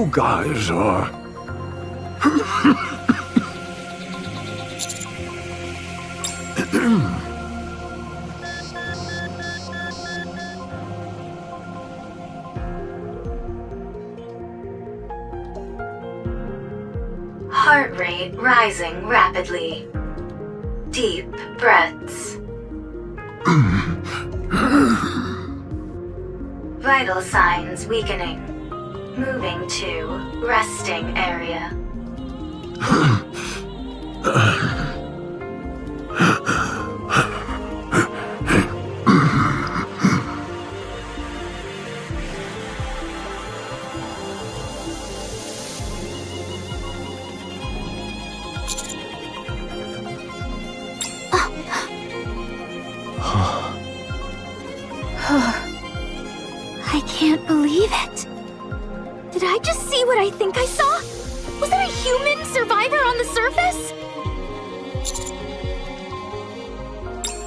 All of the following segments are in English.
you guys are... Heart rate rising rapidly. Deep breaths. Vital signs weakening. Moving to resting area. I can't believe it. Did I just see what I think I saw? Was there a human survivor on the surface?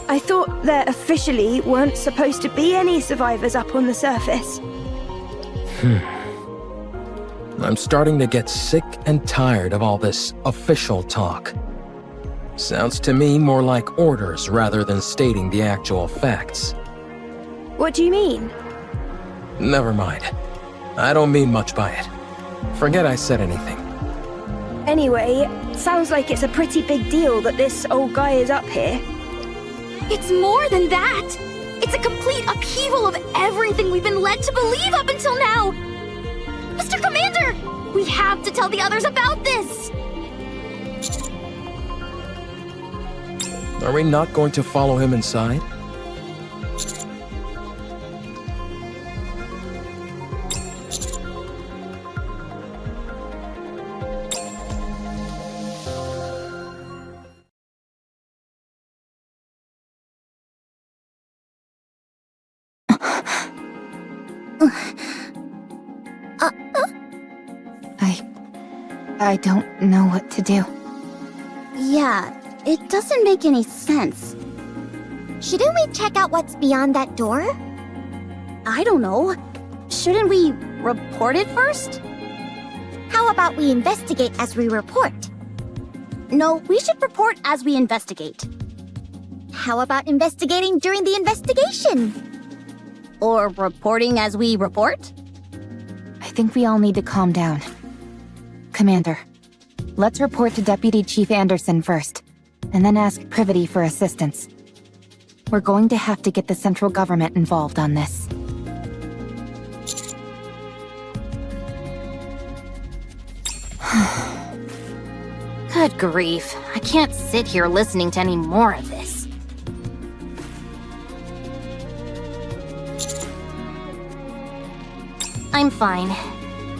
I thought there officially weren't supposed to be any survivors up on the surface. I'm starting to get sick and tired of all this official talk. Sounds to me more like orders rather than stating the actual facts. What do you mean? Never mind. I don't mean much by it. Forget I said anything. Anyway, sounds like it's a pretty big deal that this old guy is up here. It's more than that. It's a complete upheaval of everything we've been led to believe up until now. Mr. Commander, we have to tell the others about this. Are we not going to follow him inside? I don't know what to do. Yeah, it doesn't make any sense. Shouldn't we check out what's beyond that door? I don't know. Shouldn't we report it first? How about we investigate as we report? No, we should report as we investigate. How about investigating during the investigation? Or reporting as we report? I think we all need to calm down. Commander, let's report to Deputy Chief Anderson first, and then ask Privity for assistance. We're going to have to get the central government involved on this. Good grief, I can't sit here listening to any more of this. I'm fine.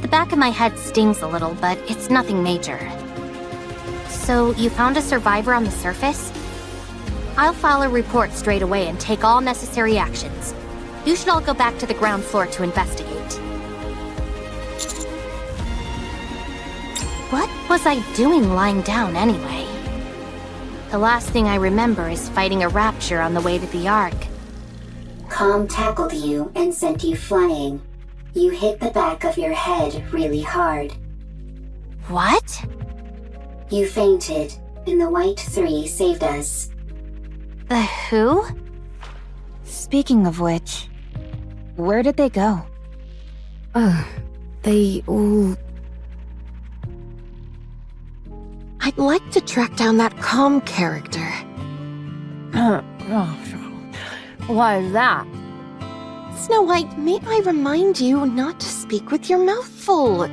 The back of my head stings a little, but it's nothing major. So, you found a survivor on the surface? I'll file a report straight away and take all necessary actions. You should all go back to the ground floor to investigate. What was I doing lying down anyway? The last thing I remember is fighting a rapture on the way to the Ark. Calm tackled you and sent you flying. You hit the back of your head really hard. What? You fainted, and the White Three saved us. The who? Speaking of which, where did they go? They all... I'd like to track down that calm character. Why is that? Snow White, may I remind you not to speak with your mouth full?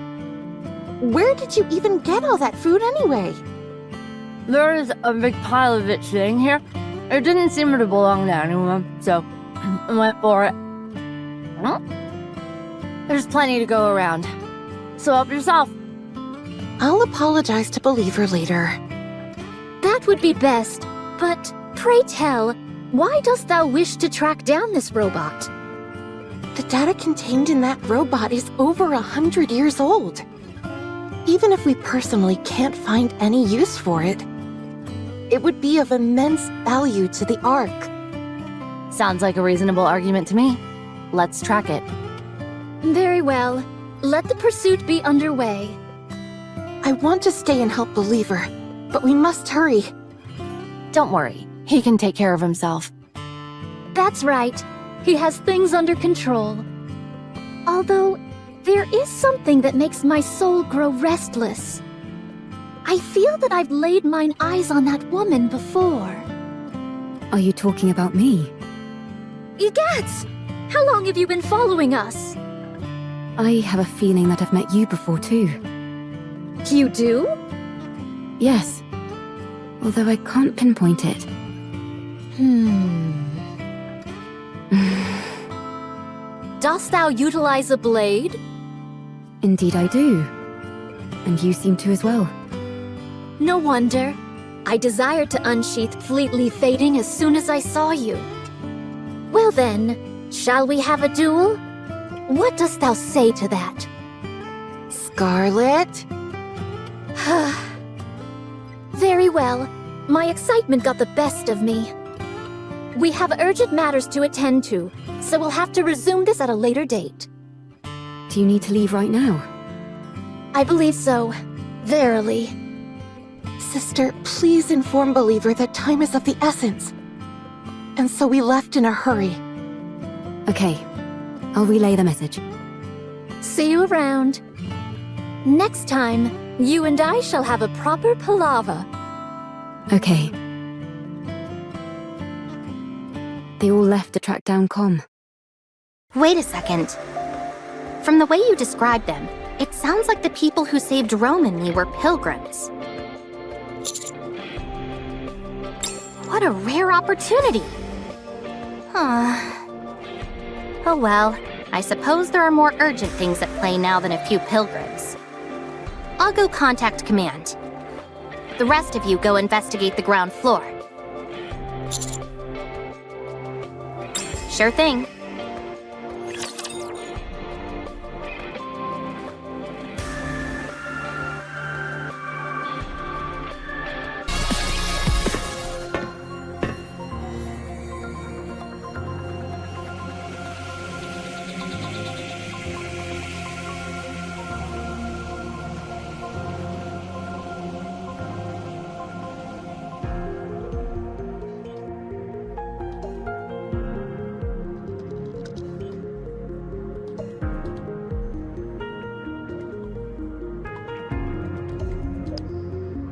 Where did you even get all that food anyway? There is a big pile of it sitting here. It didn't seem to belong to anyone, so I went for it. Well, there's plenty to go around. So help yourself. I'll apologize to Believer later. That would be best, but pray tell, why dost thou wish to track down this robot? The data contained in that robot is over 100 years old. Even if we personally can't find any use for it, it would be of immense value to the Ark. Sounds like a reasonable argument to me. Let's track it. Very well. Let the pursuit be underway. I want to stay and help Believer, but we must hurry. Don't worry, he can take care of himself. That's right. He has things under control. Although, there is something that makes my soul grow restless. I feel that I've laid mine eyes on that woman before. Are you talking about me? Egads! How long have you been following us? I have a feeling that I've met you before too. You do? Yes. Although I can't pinpoint it. Dost thou utilize a blade? Indeed I do. And you seem to as well. No wonder. I desired to unsheath Fleetly Fading as soon as I saw you. Well then, shall we have a duel? What dost thou say to that? Scarlet? Very well. My excitement got the best of me. We have urgent matters to attend to, so we'll have to resume this at a later date. Do you need to leave right now? I believe so. Verily. Sister, please inform Believer that time is of the essence. And so we left in a hurry. Okay. I'll relay the message. See you around. Next time, you and I shall have a proper palaver. Okay. They all left to track down Com. Wait a second. From the way you described them, it sounds like the people who saved Rome and me were pilgrims. What a rare opportunity! Oh well, I suppose there are more urgent things at play now than a few pilgrims. I'll go contact command. The rest of you go investigate the ground floor. Sure thing.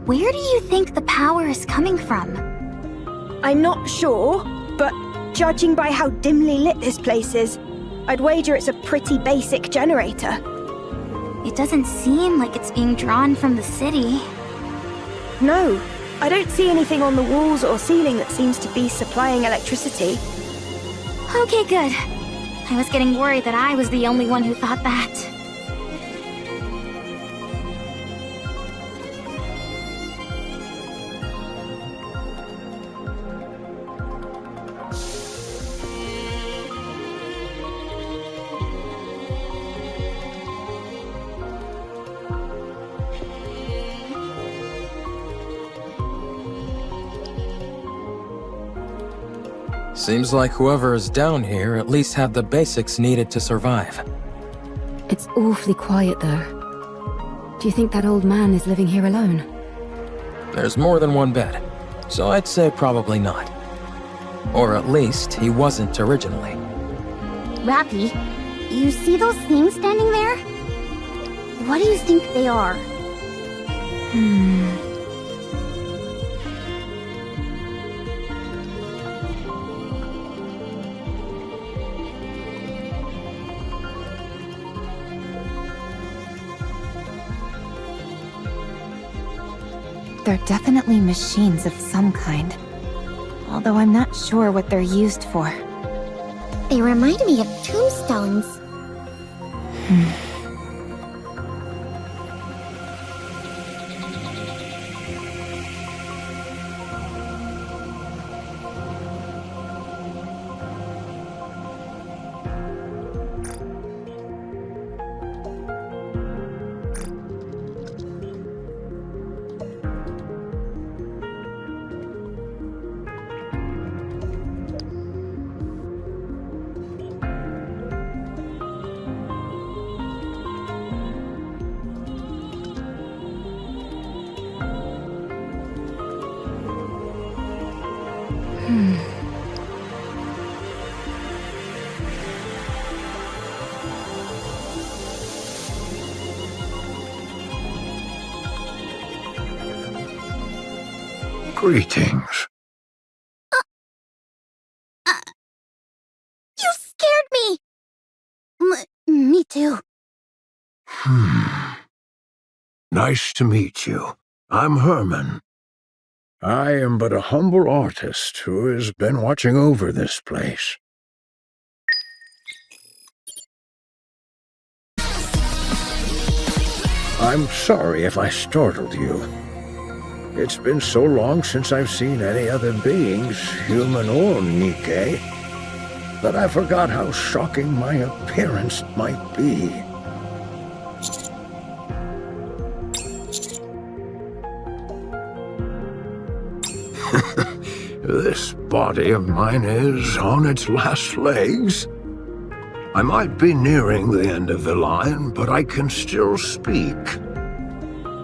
Where do you think the power is coming from? I'm not sure, but judging by how dimly lit this place is, I'd wager it's a pretty basic generator. It doesn't seem like it's being drawn from the city. No, I don't see anything on the walls or ceiling that seems to be supplying electricity. Okay, good. I was getting worried that I was the only one who thought that. Seems like whoever is down here at least had the basics needed to survive. It's awfully quiet though. Do you think that old man is living here alone? There's more than one bed, so I'd say probably not. Or at least he wasn't originally. Rappy, you see those things standing there? What do you think they are? They're definitely machines of some kind. Although I'm not sure what they're used for. They remind me of tombstones. Greetings. You scared me! Me too. Nice to meet you. I'm Hermin. I am but a humble artist who has been watching over this place. I'm sorry if I startled you. It's been so long since I've seen any other beings, human or Nikke, that I forgot how shocking my appearance might be. This body of mine is on its last legs. I might be nearing the end of the line, but I can still speak.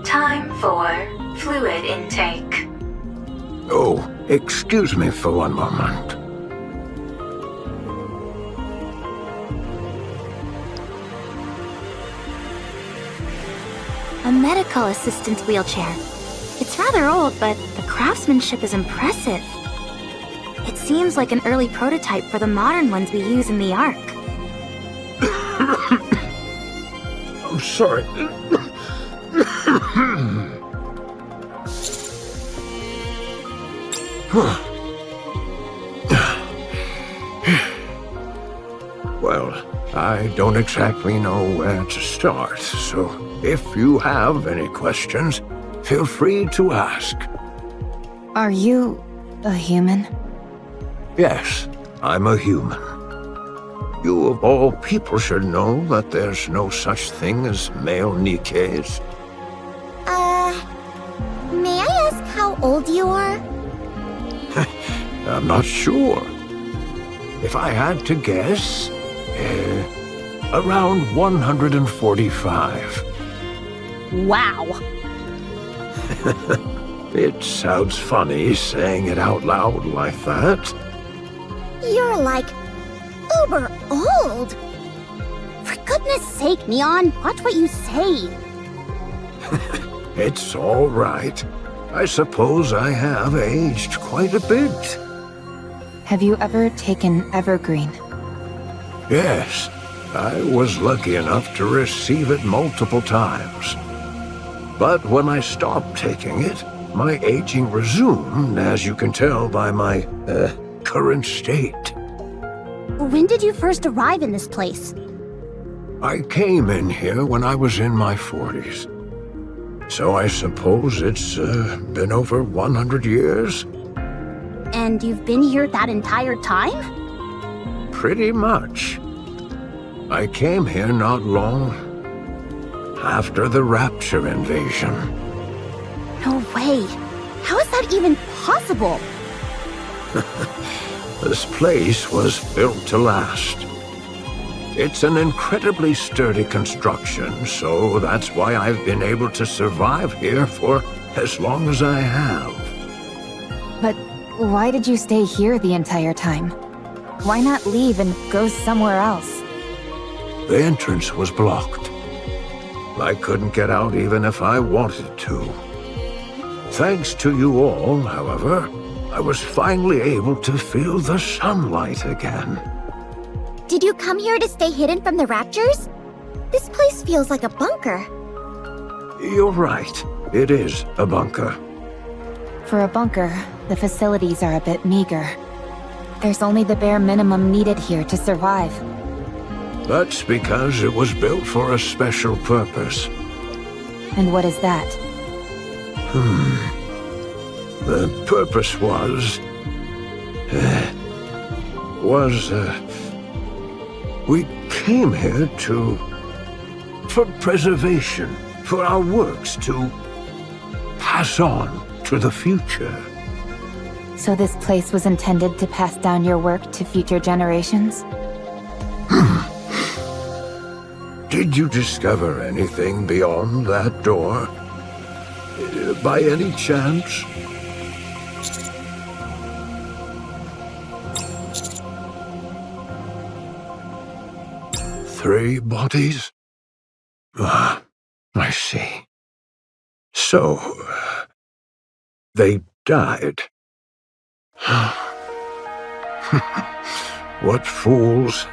Time for fluid intake. Oh, excuse me for one moment. A medical assistant's wheelchair. It's rather old, but the craftsmanship is impressive. It seems like an early prototype for the modern ones we use in the Ark. I'm sorry. Well, I don't exactly know where to start, so if you have any questions, feel free to ask. Are you a human? Yes, I'm a human. You of all people should know that there's no such thing as male Nikkes. May I ask how old you are? I'm not sure. If I had to guess, around 145. Wow. It sounds funny saying it out loud like that. You're like uber old. For goodness sake, Neon, watch what you say. It's all right. I suppose I have aged quite a bit. Have you ever taken Evergreen? Yes, I was lucky enough to receive it multiple times. But when I stopped taking it, my aging resumed, as you can tell by my, current state. When did you first arrive in this place? I came in here when I was in my 40s. So I suppose it's, been over 100 years? And you've been here that entire time? Pretty much. I came here not long after the Rapture invasion. No way. How is that even possible? This place was built to last. It's an incredibly sturdy construction, so that's why I've been able to survive here for as long as I have. But why did you stay here the entire time? Why not leave and go somewhere else? The entrance was blocked. I couldn't get out even if I wanted to. Thanks to you all, however, I was finally able to feel the sunlight again. Did you come here to stay hidden from the Raptures? This place feels like a bunker. You're right. It is a bunker. For a bunker, the facilities are a bit meager. There's only the bare minimum needed here to survive. That's because it was built for a special purpose. And what is that? The purpose was... we came here for preservation, for our works to pass on to the future. So this place was intended to pass down your work to future generations? Did you discover anything beyond that door? By any chance? 3 bodies? Ah, I see. So, they died. What fools,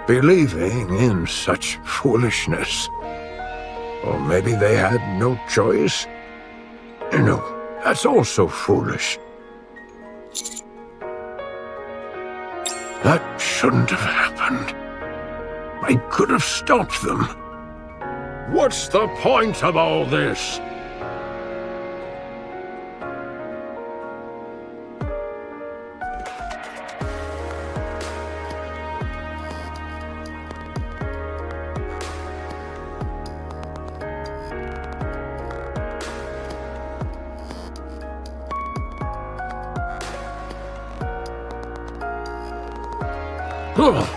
believing in such foolishness. Or maybe they had no choice? No, that's also foolish. That shouldn't have happened. I could have stopped them. What's the point of all this? Ugh.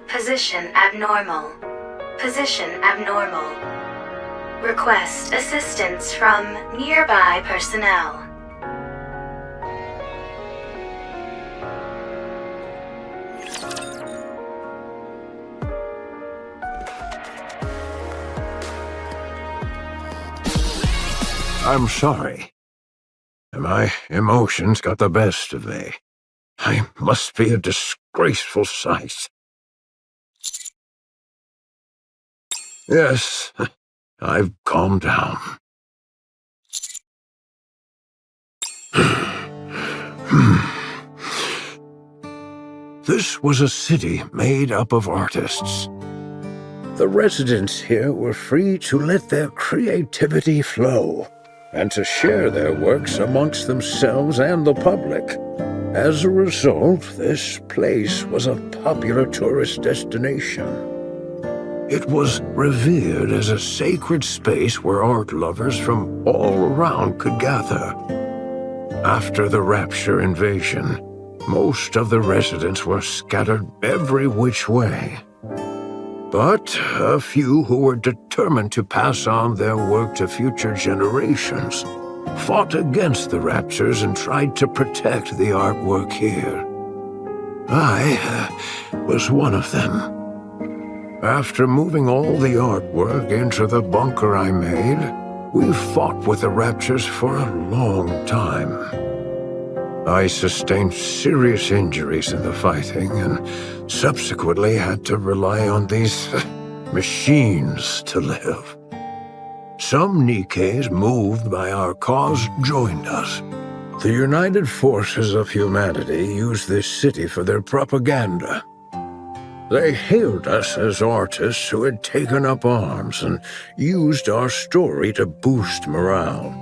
Position abnormal. Position abnormal. Request assistance from nearby personnel. I'm sorry. My emotions got the best of me. I must be a disgraceful sight. Yes, I've calmed down. This was a city made up of artists. The residents here were free to let their creativity flow and to share their works amongst themselves and the public. As a result, this place was a popular tourist destination. It was revered as a sacred space where art lovers from all around could gather. After the Rapture invasion, most of the residents were scattered every which way. But a few who were determined to pass on their work to future generations fought against the Raptures and tried to protect the artwork here. I was one of them. After moving all the artwork into the bunker I made, we fought with the Raptures for a long time. I sustained serious injuries in the fighting and subsequently had to rely on these machines to live. Some Nikkes moved by our cause joined us. The United Forces of Humanity used this city for their propaganda. They hailed us as artists who had taken up arms and used our story to boost morale.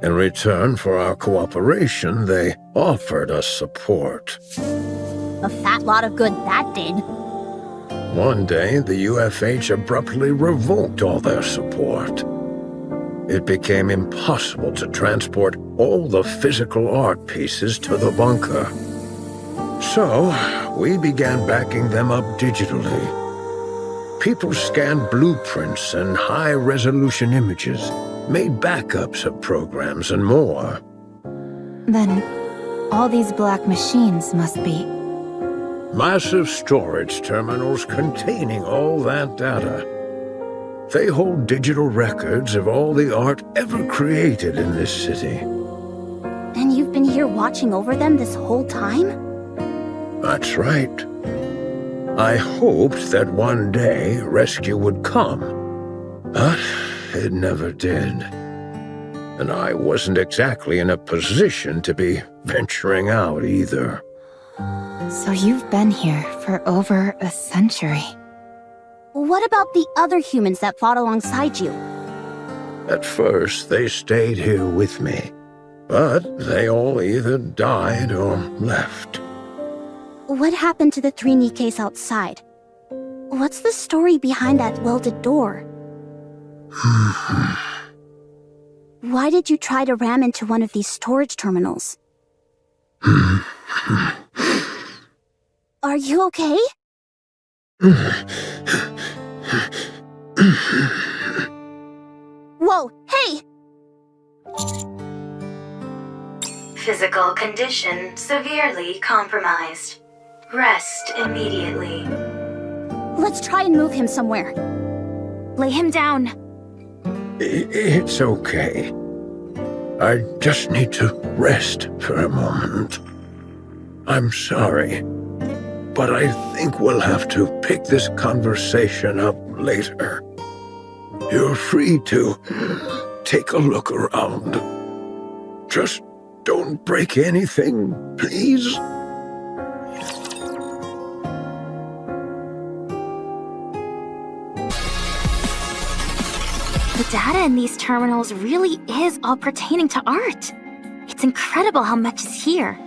In return for our cooperation, they offered us support. A fat lot of good that did. One day, the UFH abruptly revoked all their support. It became impossible to transport all the physical art pieces to the bunker. So, we began backing them up digitally. People scanned blueprints and high-resolution images, made backups of programs and more. Then, all these black machines must be... Massive storage terminals containing all that data. They hold digital records of all the art ever created in this city. And you've been here watching over them this whole time? That's right. I hoped that one day rescue would come, but it never did. And I wasn't exactly in a position to be venturing out either. So you've been here for over a century. What about the other humans that fought alongside you? At first, they stayed here with me, but they all either died or left. What happened to the 3 Nikkes outside? What's the story behind that welded door? Why did you try to ram into one of these storage terminals? Are you okay? Whoa, hey! Physical condition severely compromised. Rest immediately. Let's try and move him somewhere. Lay him down. It's okay. I just need to rest for a moment. I'm sorry, but I think we'll have to pick this conversation up later. You're free to take a look around. Just don't break anything, please. The data in these terminals really is all pertaining to art. It's incredible how much is here.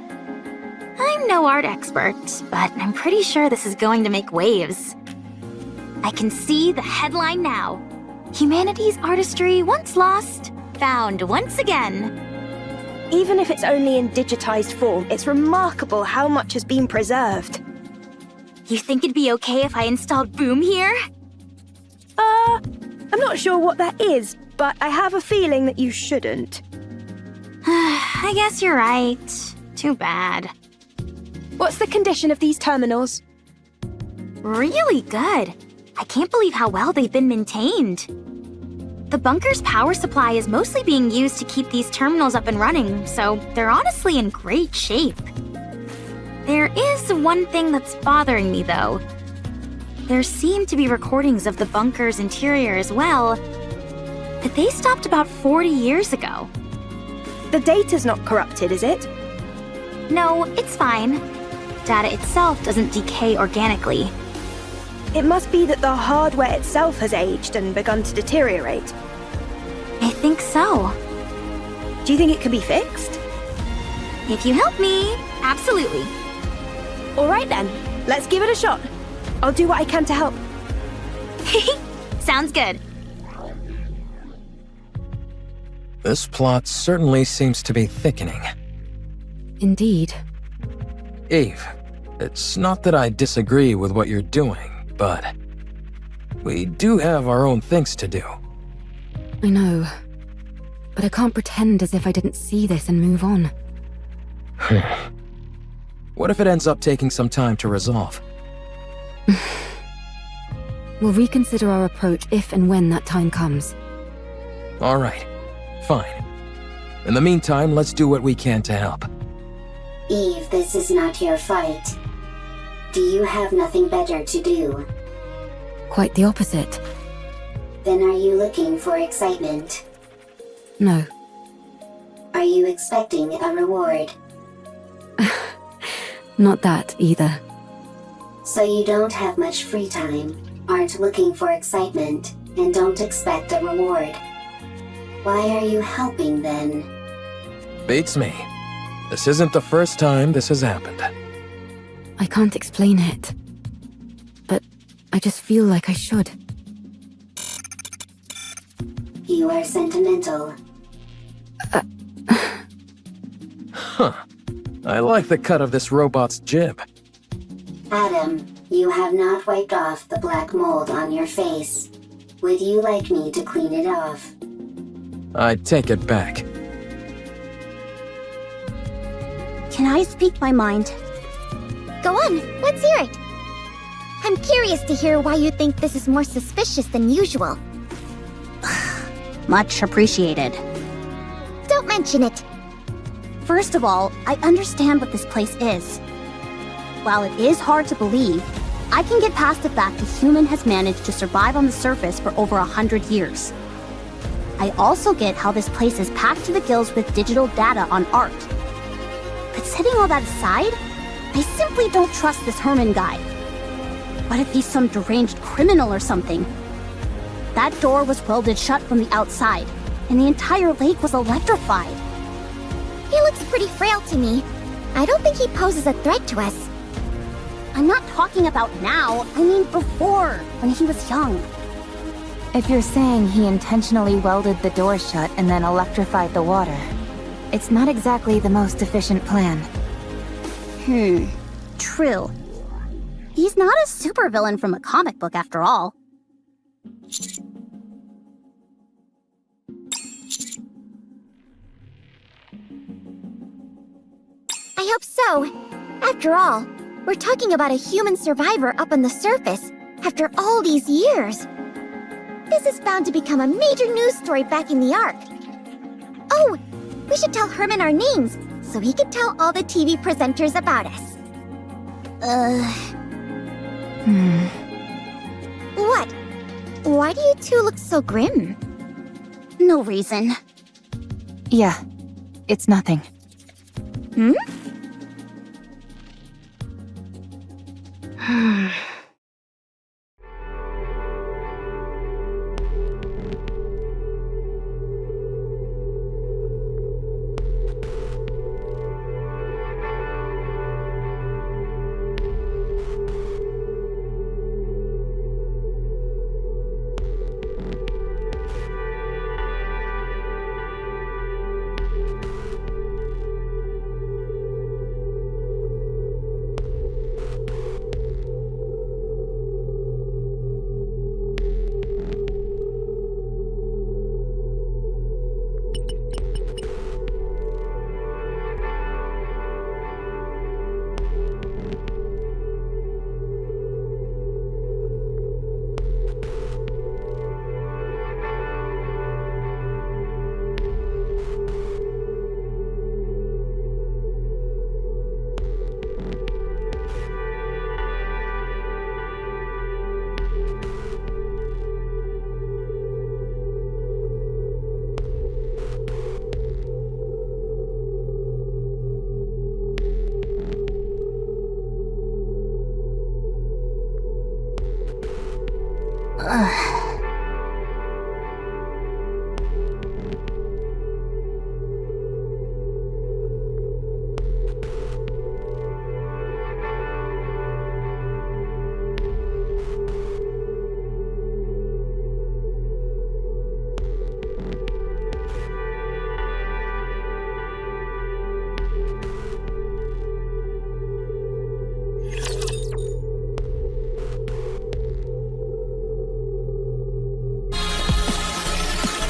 I'm no art expert, but I'm pretty sure this is going to make waves. I can see the headline now. Humanity's artistry once lost, found once again. Even if it's only in digitized form, it's remarkable how much has been preserved. You think it'd be okay if I installed Boom here? I'm not sure what that is, but I have a feeling that you shouldn't. I guess you're right. Too bad. What's the condition of these terminals? Really good. I can't believe how well they've been maintained. The bunker's power supply is mostly being used to keep these terminals up and running, so they're honestly in great shape. There is one thing that's bothering me, though. There seem to be recordings of the bunker's interior as well, but they stopped about 40 years ago. The data's not corrupted, is it? No, it's fine. Data itself doesn't decay organically. It must be that the hardware itself has aged and begun to deteriorate. I think so. Do you think it can be fixed? If you help me, absolutely. All right then, let's give it a shot. I'll do what I can to help. Sounds good. This plot certainly seems to be thickening. Indeed. Eve, it's not that I disagree with what you're doing, but we do have our own things to do. I know. But I can't pretend as if I didn't see this and move on. What if it ends up taking some time to resolve? We'll reconsider our approach if and when that time comes. All right, fine. In the meantime, let's do what we can to help. Eve, this is not your fight. Do you have nothing better to do? Quite the opposite. Then are you looking for excitement? No. Are you expecting a reward? Not that, either. So you don't have much free time, aren't looking for excitement, and don't expect a reward. Why are you helping then? Beats me. This isn't the first time this has happened. I can't explain it. But I just feel like I should. You are sentimental. Huh. I like the cut of this robot's jib. Adam, you have not wiped off the black mold on your face. Would you like me to clean it off? I take it back. Can I speak my mind? Go on, let's hear it. I'm curious to hear why you think this is more suspicious than usual. Much appreciated. Don't mention it. First of all, I understand what this place is. While it is hard to believe, I can get past the fact a human has managed to survive on the surface for over 100 years. I also get how this place is packed to the gills with digital data on art. But setting all that aside, I simply don't trust this Hermin guy. What if he's some deranged criminal or something? That door was welded shut from the outside, and the entire lake was electrified. He looks pretty frail to me. I don't think he poses a threat to us. I'm not talking about now. I mean before, when he was young. If you're saying he intentionally welded the door shut and then electrified the water, it's not exactly the most efficient plan. True. He's not a supervillain from a comic book after all. I hope so. After all, we're talking about a human survivor up on the surface after all these years. This is bound to become a major news story back in the Ark. Oh, we should tell Hermin our names so he can tell all the TV presenters about us. What? Why do you two look so grim? No reason. Yeah, it's nothing.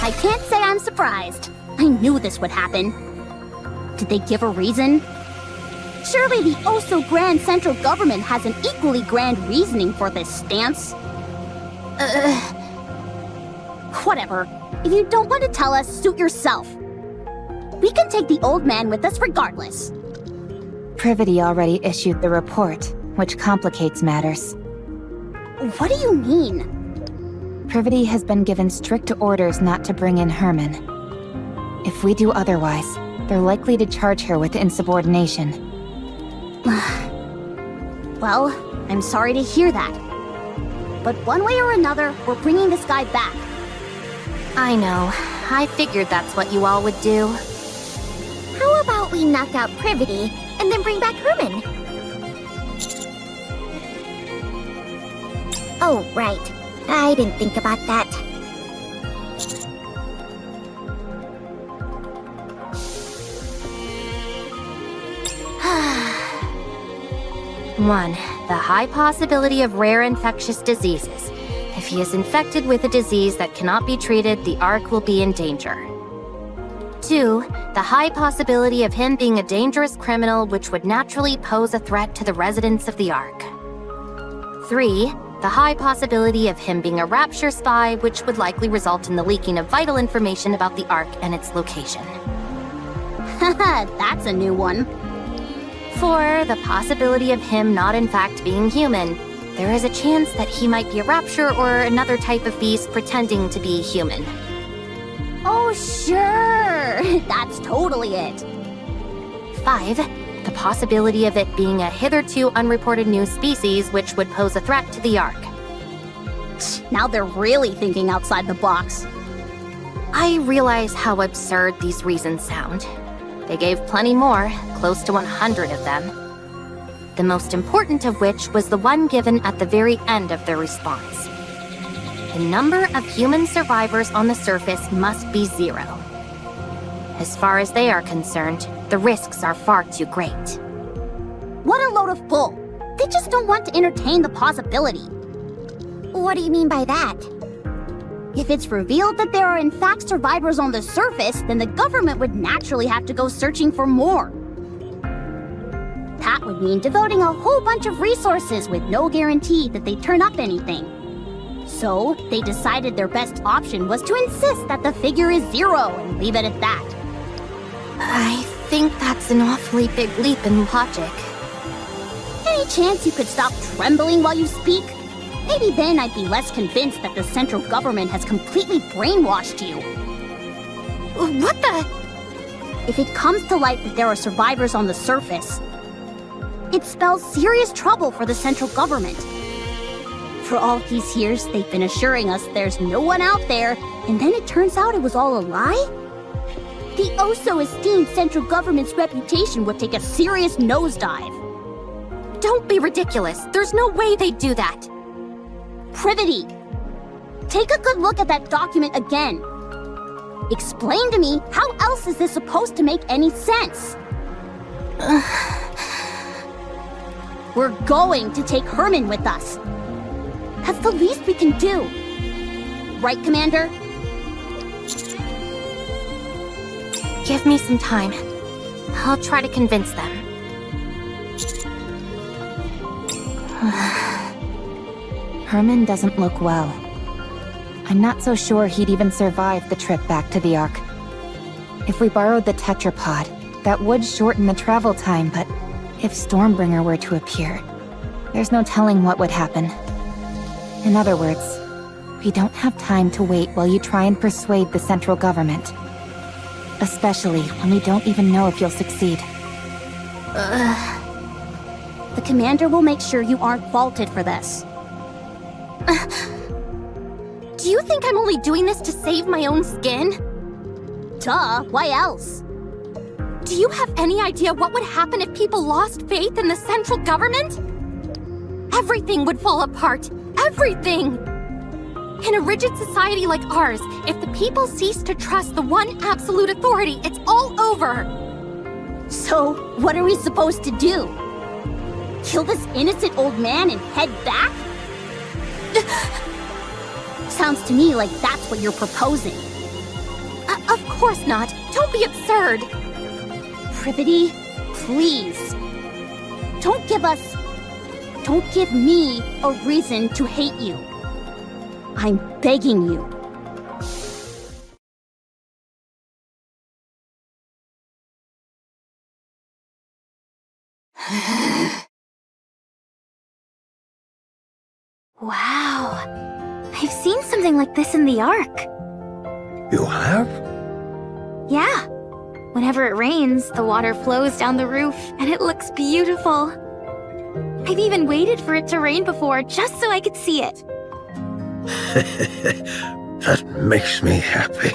I can't say I'm surprised. I knew this would happen. Did they give a reason? Surely the oh-so-grand central government has an equally grand reasoning for this stance. Whatever. If you don't want to tell us, suit yourself. We can take the old man with us regardless. Privity already issued the report, which complicates matters. What do you mean? Privity has been given strict orders not to bring in Hermin. If we do otherwise, they're likely to charge her with insubordination. Well, I'm sorry to hear that. But one way or another, we're bringing this guy back. I know. I figured that's what you all would do. How about we knock out Privity and then bring back Hermin? Oh, right. I didn't think about that. One, the high possibility of rare infectious diseases. If he is infected with a disease that cannot be treated, the Ark will be in danger. 2, the high possibility of him being a dangerous criminal which would naturally pose a threat to the residents of the Ark. 3, the high possibility of him being a Rapture spy which would likely result in the leaking of vital information about the Ark and its location. Haha, that's a new one. 4, the possibility of him not in fact being human. There is a chance that he might be a Rapture or another type of beast pretending to be human. Oh, sure! That's totally it. 5, the possibility of it being a hitherto unreported new species which would pose a threat to the Ark. Now they're really thinking outside the box. I realize how absurd these reasons sound. They gave plenty more, close to 100 of them. the most important of which was the one given at the very end of their response. The number of human survivors on the surface must be 0. As far as they are concerned, the risks are far too great. What a load of bull! They just don't want to entertain the possibility. What do you mean by that? If it's revealed that there are in fact survivors on the surface, then the government would naturally have to go searching for more. That would mean devoting a whole bunch of resources with no guarantee that they turn up anything. So, they decided their best option was to insist that the figure is 0 and leave it at that. I think that's an awfully big leap in logic. Any chance you could stop trembling while you speak? Maybe then I'd be less convinced that the central government has completely brainwashed you. What the? If it comes to light that there are survivors on the surface, it spells serious trouble for the central government. For all these years, they've been assuring us there's no one out there, and then it turns out it was all a lie? The oh-so-esteemed central government's reputation would take a serious nosedive. Don't be ridiculous. There's no way they'd do that. Privity! Take a good look at that document again. Explain to me, how else is this supposed to make any sense? We're going to take Hermin with us. That's the least we can do. Right, Commander? Give me some time. I'll try to convince them. Hermin doesn't look well. I'm not so sure he'd even survive the trip back to the Ark. If we borrowed the tetrapod, that would shorten the travel time, but if Stormbringer were to appear, there's no telling what would happen. In other words, we don't have time to wait while you try and persuade the central government. Especially when we don't even know if you'll succeed. The commander will make sure you aren't faulted for this. Do you think I'm only doing this to save my own skin? Duh, why else? Do you have any idea what would happen if people lost faith in the central government? Everything would fall apart. Everything! In a rigid society like ours, if the people cease to trust the one absolute authority, it's all over! So, what are we supposed to do? Kill this innocent old man and head back? Sounds to me like that's what you're proposing. Of course not. Don't be absurd. Privity, please. Don't give me a reason to hate you. I'm begging you. Wow. I've seen something like this in the Ark. You have? Yeah. Whenever it rains, the water flows down the roof, and it looks beautiful. I've even waited for it to rain before, just so I could see it. That makes me happy.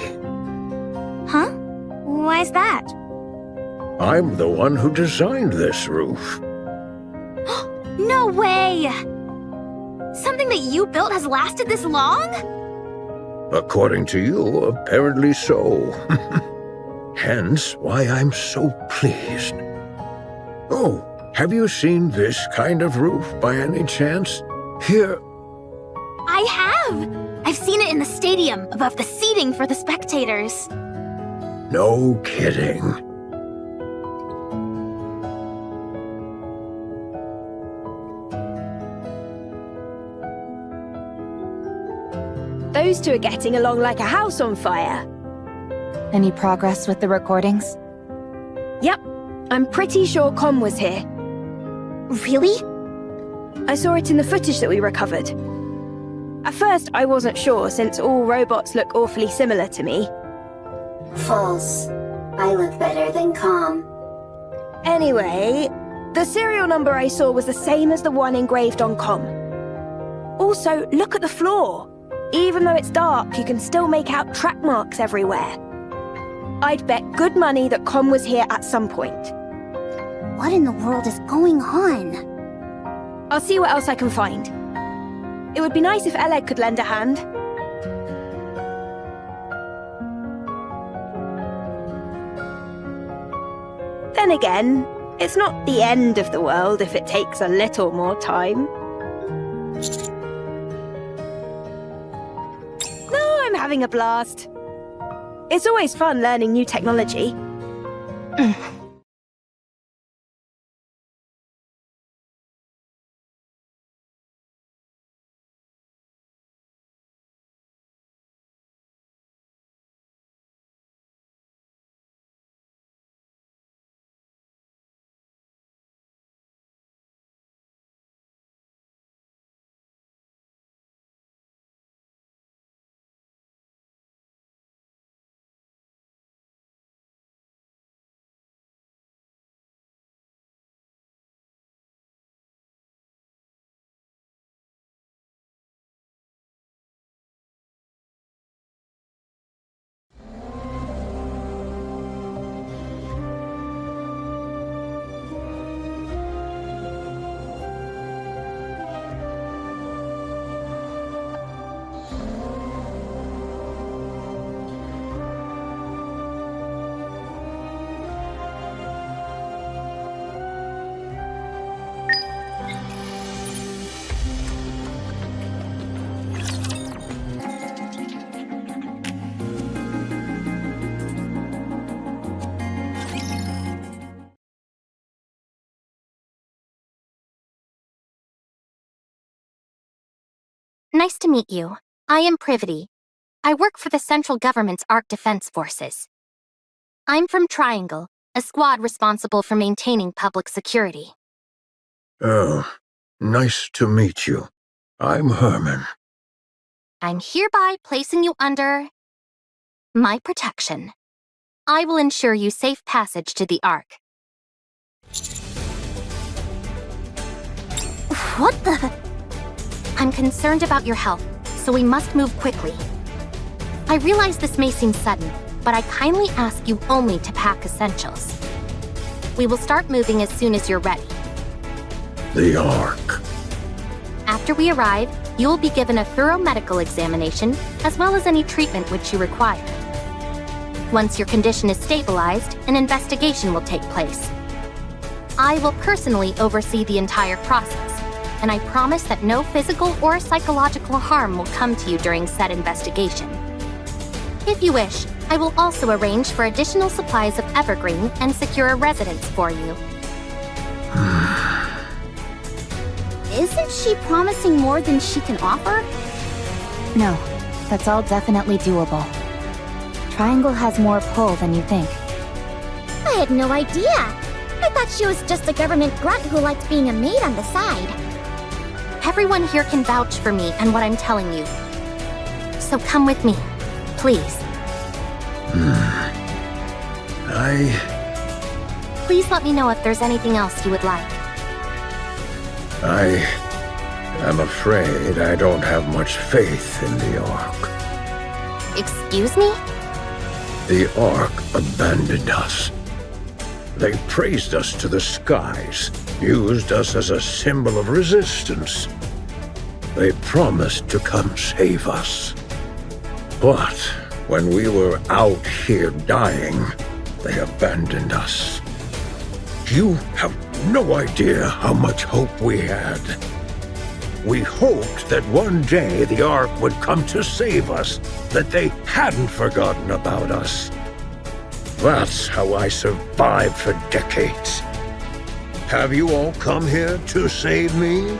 Huh? Why's that? I'm the one who designed this roof. No way! Something that you built has lasted this long? According to you, apparently so. Hence why I'm so pleased. Oh, have you seen this kind of roof by any chance? Here... I have! I've seen it in the stadium, above the seating for the spectators. No kidding. Those two are getting along like a house on fire. Any progress with the recordings? Yep, I'm pretty sure Com was here. Really? I saw it in the footage that we recovered. At first, I wasn't sure, since all robots look awfully similar to me. False. I look better than Com. Anyway, the serial number I saw was the same as the one engraved on Com. Also, look at the floor. Even though it's dark, you can still make out track marks everywhere. I'd bet good money that Com was here at some point. What in the world is going on? I'll see what else I can find. It would be nice if Eleg could lend a hand. Then again, it's not the end of the world if it takes a little more time. No, I'm having a blast. It's always fun learning new technology. Nice to meet you. I am Privity. I work for the central government's Ark Defense Forces. I'm from Triangle, a squad responsible for maintaining public security. Oh, nice to meet you. I'm Hermin. I'm hereby placing you under my protection. I will ensure you safe passage to the Ark. What the? I'm concerned about your health, so we must move quickly. I realize this may seem sudden, but I kindly ask you only to pack essentials. We will start moving as soon as you're ready. The Ark. After we arrive, you will be given a thorough medical examination, as well as any treatment which you require. Once your condition is stabilized, an investigation will take place. I will personally oversee the entire process, and I promise that no physical or psychological harm will come to you during said investigation. If you wish, I will also arrange for additional supplies of evergreen and secure a residence for you. Isn't she promising more than she can offer? No, that's all definitely doable. Triangle has more pull than you think. I had no idea. I thought she was just a government grunt who liked being a maid on the side. Everyone here can vouch for me and what I'm telling you. So come with me, please. Please let me know if there's anything else you would like. I'm afraid I don't have much faith in the Ark. Excuse me? The Ark abandoned us. They praised us to the skies, used us as a symbol of resistance. They promised to come save us. But when we were out here dying, they abandoned us. You have no idea how much hope we had. We hoped that one day the Ark would come to save us, that they hadn't forgotten about us. That's how I survived for decades. Have you all come here to save me?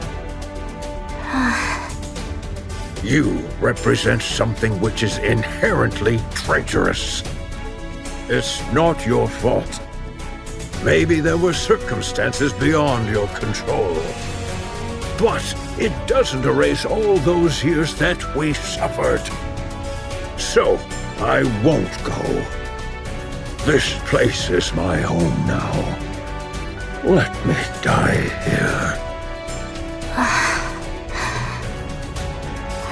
You represent something which is inherently traitorous. It's not your fault. Maybe there were circumstances beyond your control. But it doesn't erase all those years that we suffered. So, I won't go. This place is my home now. Let me die here.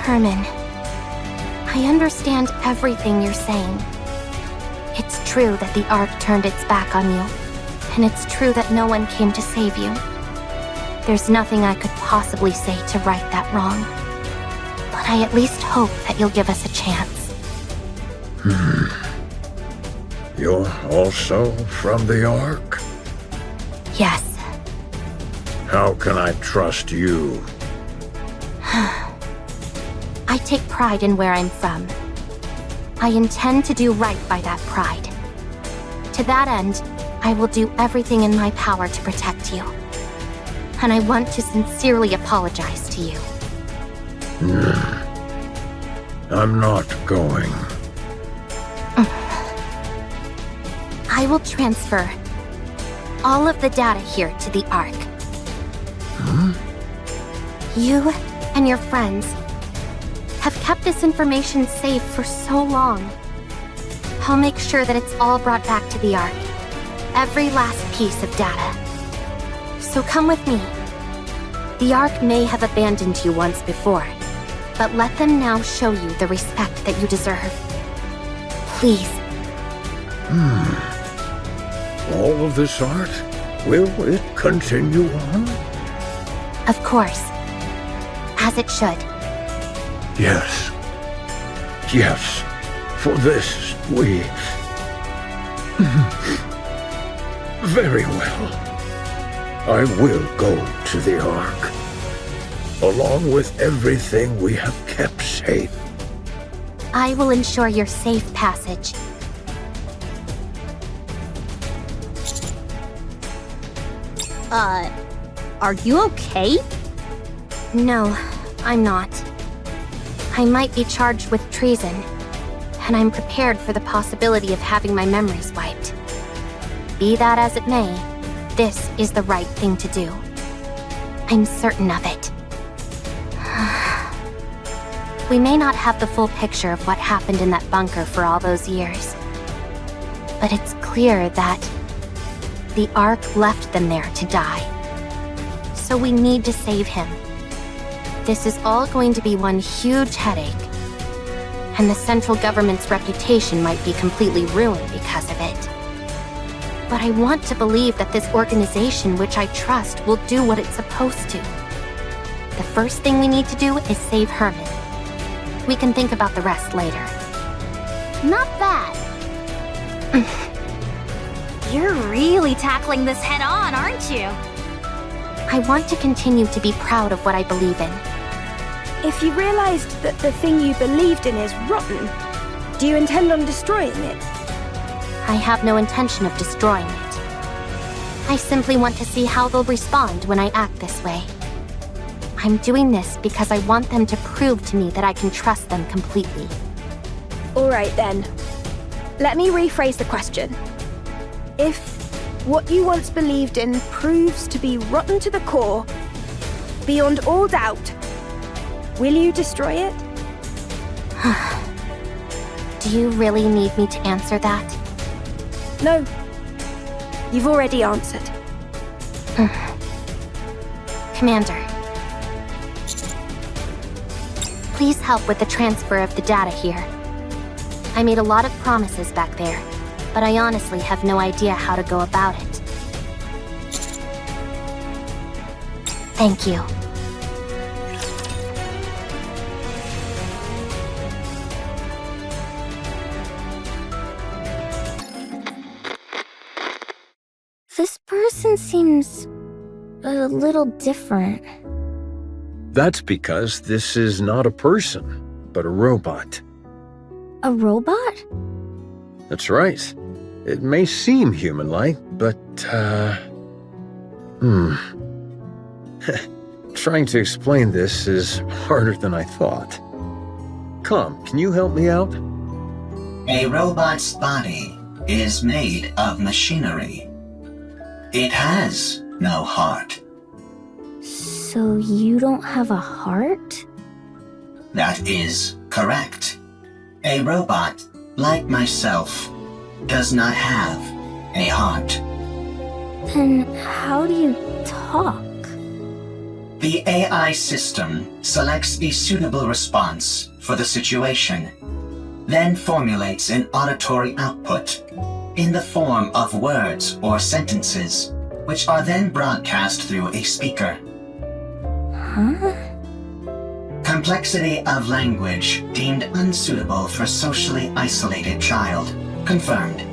Hermin, I understand everything you're saying. It's true that the Ark turned its back on you, and it's true that no one came to save you. There's nothing I could possibly say to right that wrong. But I at least hope that you'll give us a chance. You're also from the Ark? Yes. How can I trust you? I take pride in where I'm from. I intend to do right by that pride. To that end, I will do everything in my power to protect you. And I want to sincerely apologize to you. I'm not going. I will transfer all of the data here to the Ark. You and your friends have kept this information safe for so long. I'll make sure that it's all brought back to the Ark. Every last piece of data. So come with me. The Ark may have abandoned you once before, but let them now show you the respect that you deserve. Please. All of this art? Will it continue on? Of course. As it should. Yes. Yes. For this, we... Very well. I will go to the Ark. Along with everything we have kept safe. I will ensure your safe passage. Are you okay? No, I'm not. I might be charged with treason, and I'm prepared for the possibility of having my memories wiped. Be that as it may, this is the right thing to do. I'm certain of it. We may not have the full picture of what happened in that bunker for all those years, but it's clear that the Ark left them there to die. So we need to save him. This is all going to be one huge headache, and the central government's reputation might be completely ruined because of it. But I want to believe that this organization, which I trust, will do what it's supposed to. The first thing we need to do is save Hermin. We can think about the rest later. Not bad. You're really tackling this head on, aren't you? I want to continue to be proud of what I believe in. If you realized that the thing you believed in is rotten, do you intend on destroying it? I have no intention of destroying it. I simply want to see how they'll respond when I act this way. I'm doing this because I want them to prove to me that I can trust them completely. All right then. Let me rephrase the question. If what you once believed in proves to be rotten to the core, beyond all doubt, will you destroy it? Do you really need me to answer that? No. You've already answered. Commander. Please help with the transfer of the data here. I made a lot of promises back there, but I honestly have no idea how to go about it. Thank you. This person seems a little different. That's because this is not a person, but a robot. A robot? That's right. It may seem human-like, but, Trying to explain this is harder than I thought. Come, can you help me out? A robot's body is made of machinery. It has no heart. So you don't have a heart? That is correct. A robot, like myself, does not have a heart. Then how do you talk? The AI system selects a suitable response for the situation, then formulates an auditory output in the form of words or sentences, which are then broadcast through a speaker. Huh? Complexity of language deemed unsuitable for socially isolated child. Confirmed.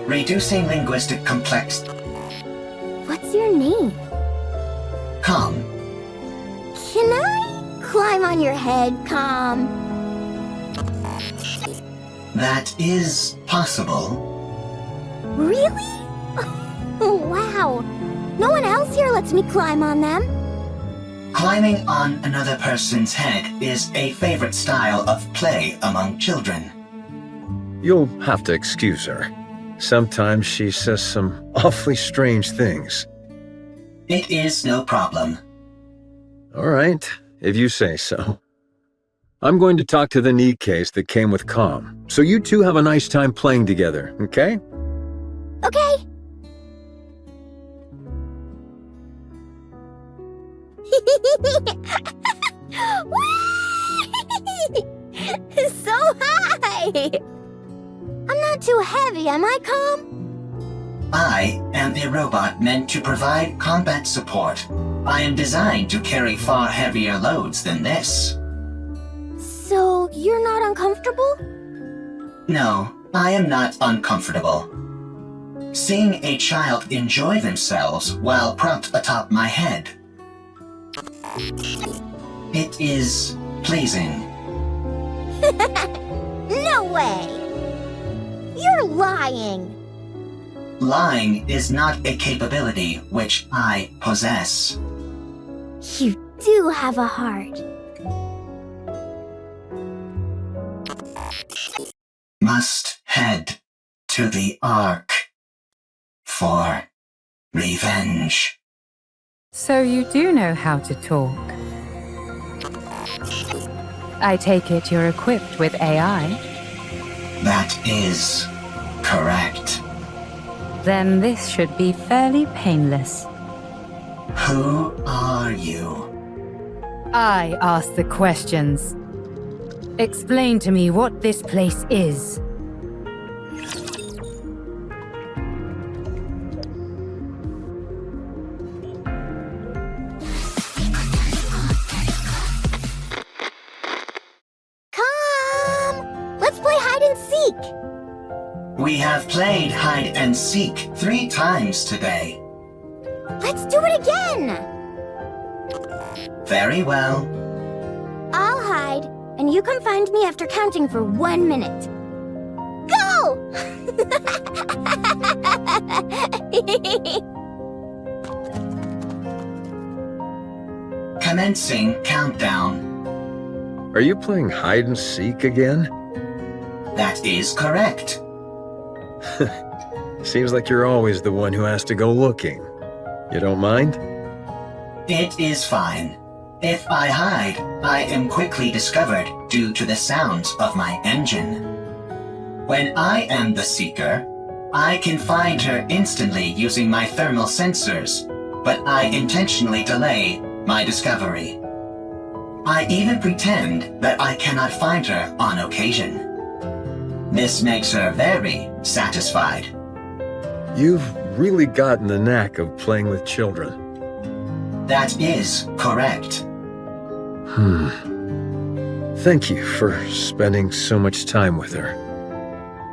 Reducing linguistic What's your name? Calm. Can I climb on your head, Calm? That is possible. Really? Wow. No one else here lets me climb on them. Climbing on another person's head is a favorite style of play among children. You'll have to excuse her. Sometimes she says some awfully strange things. It is no problem. All right, if you say so. I'm going to talk to the Nikkes that came with Calm, so you two have a nice time playing together, okay? Okay. Whee! So high! I'm not too heavy, am I, Calm? I am a robot meant to provide combat support. I am designed to carry far heavier loads than this. So, you're not uncomfortable? No, I am not uncomfortable. Seeing a child enjoy themselves while propped atop my head. It is pleasing. No way! You're lying! Lying is not a capability which I possess. You do have a heart. Must head to the Ark for revenge. So you do know how to talk. I take it you're equipped with AI? That is correct. Then this should be fairly painless. Who are you? I ask the questions. Explain to me what this place is. Come! Let's play hide and seek! We have played hide and seek 3 times today. Let's do it again! Very well. I'll hide, and you come find me after counting for 1 minute. Go! Commencing countdown. Are you playing hide and seek again? That is correct. Seems like you're always the one who has to go looking. You don't mind? It is fine. If I hide, I am quickly discovered due to the sounds of my engine. When I am the seeker, I can find her instantly using my thermal sensors, but I intentionally delay my discovery. I even pretend that I cannot find her on occasion. This makes her very satisfied. You've really gotten the knack of playing with children. That is correct. Thank you for spending so much time with her.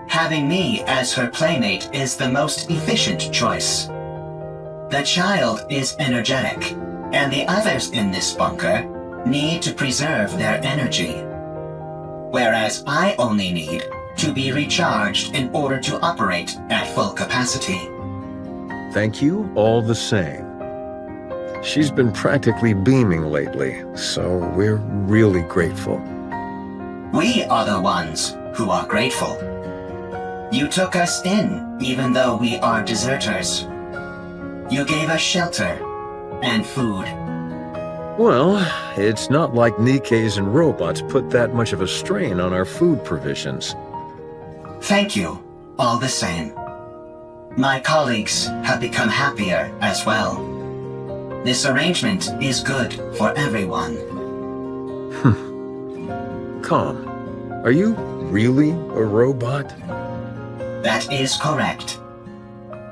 Having me as her playmate is the most efficient choice. The child is energetic, and the others in this bunker need to preserve their energy. Whereas I only need to be recharged in order to operate at full capacity. Thank you all the same. She's been practically beaming lately, so we're really grateful. We are the ones who are grateful. You took us in, even though we are deserters. You gave us shelter and food. Well, it's not like Nikkes and robots put that much of a strain on our food provisions. Thank you, all the same. My colleagues have become happier as well. This arrangement is good for everyone. Calm. Are you really a robot? That is correct.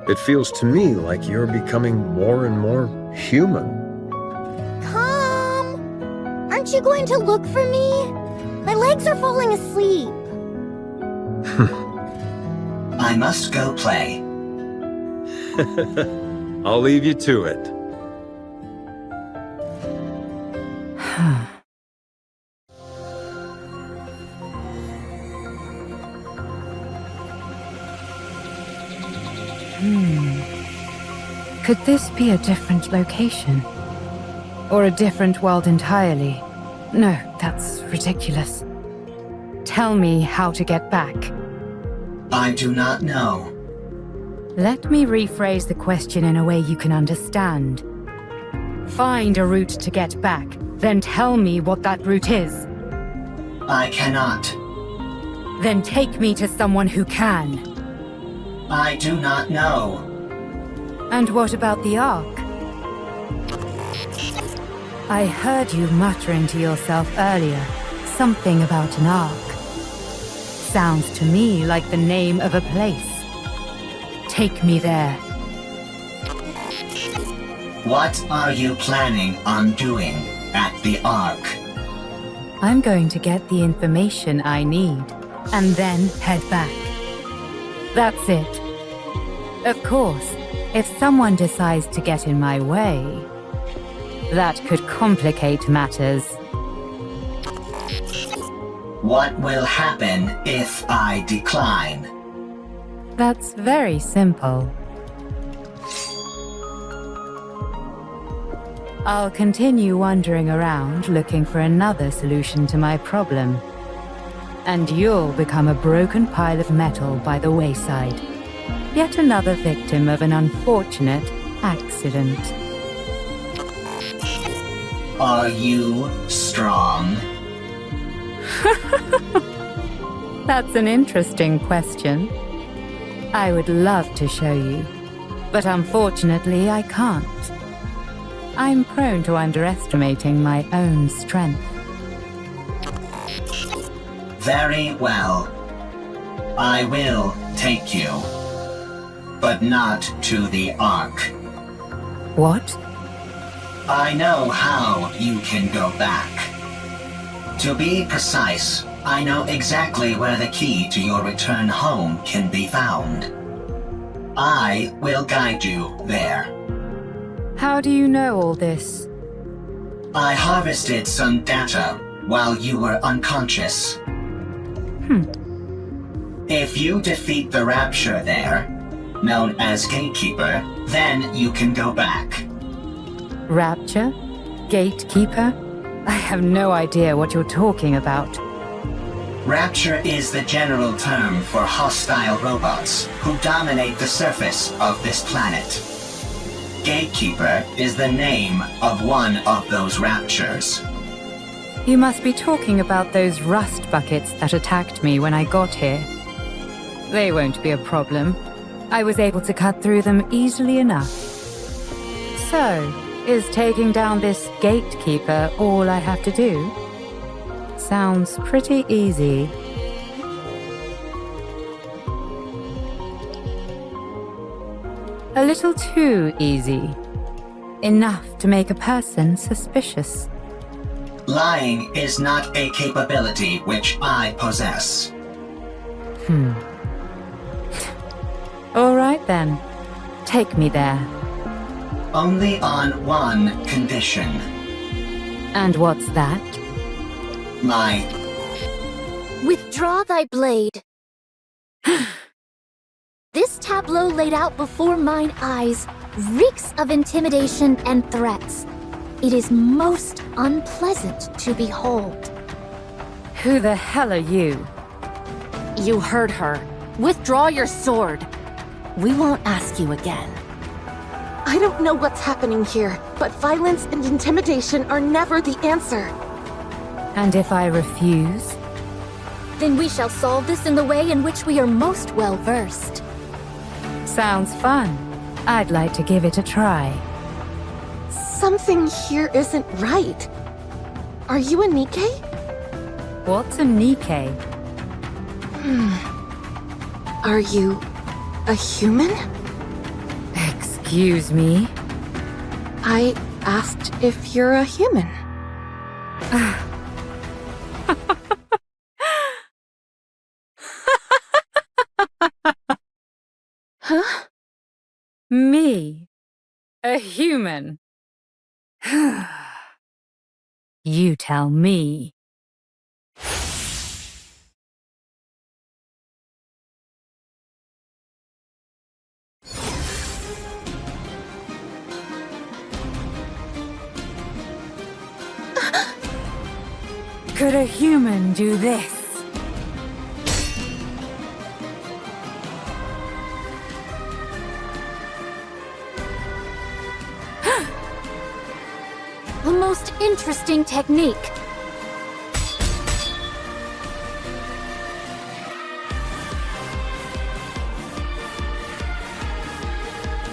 It feels to me like you're becoming more and more human. Calm! you going to look for me? My legs are falling asleep. I must go play. I'll leave you to it. Could this be a different location? Or a different world entirely? No, that's ridiculous. Tell me how to get back. I do not know. Let me rephrase the question in a way you can understand. Find a route to get back, then tell me what that route is. I cannot. Then take me to someone who can. I do not know. And what about the Ark? I heard you muttering to yourself earlier, something about an Ark. Sounds to me like the name of a place. Take me there. What are you planning on doing at the Ark? I'm going to get the information I need, and then head back. That's it. Of course, if someone decides to get in my way, that could complicate matters. What will happen if I decline? That's very simple. I'll continue wandering around looking for another solution to my problem. And you'll become a broken pile of metal by the wayside. Yet another victim of an unfortunate accident. Are you strong? That's an interesting question. I would love to show you, but unfortunately I can't. I'm prone to underestimating my own strength. Very well. I will take you. But not to the Ark. What? I know how you can go back. To be precise, I know exactly where the key to your return home can be found. I will guide you there. How do you know all this? I harvested some data while you were unconscious. If you defeat the Rapture there, known as Gatekeeper, then you can go back. Rapture? Gatekeeper? I have no idea what you're talking about. Rapture is the general term for hostile robots who dominate the surface of this planet. Gatekeeper is the name of one of those Raptures. You must be talking about those rust buckets that attacked me when I got here. They won't be a problem. I was able to cut through them easily enough. So, is taking down this Gatekeeper all I have to do? Sounds pretty easy. A little too easy. Enough to make a person suspicious. Lying is not a capability which I possess. All right then. Take me there. Only on one condition. And what's that? My... Withdraw thy blade. This tableau laid out before mine eyes reeks of intimidation and threats. It is most unpleasant to behold. Who the hell are you? You heard her. Withdraw your sword. We won't ask you again. I don't know what's happening here, but violence and intimidation are never the answer. And if I refuse? Then we shall solve this in the way in which we are most well versed. Sounds fun. I'd like to give it a try. Something here isn't right. Are you a Nikke? What's a Nikke? Are you a human? Excuse me? I asked if you're a human. Huh? Me? A human? You tell me. Could a human do this? A most interesting technique.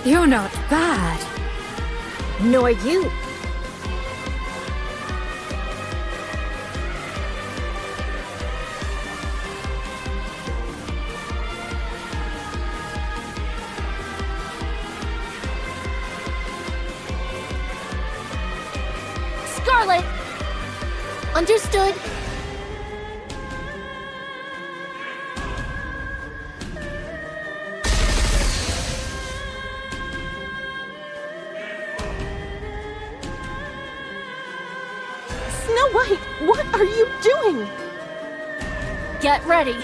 You're not bad. Nor you. Scarlet! Understood. Snow White, what are you doing? Get ready.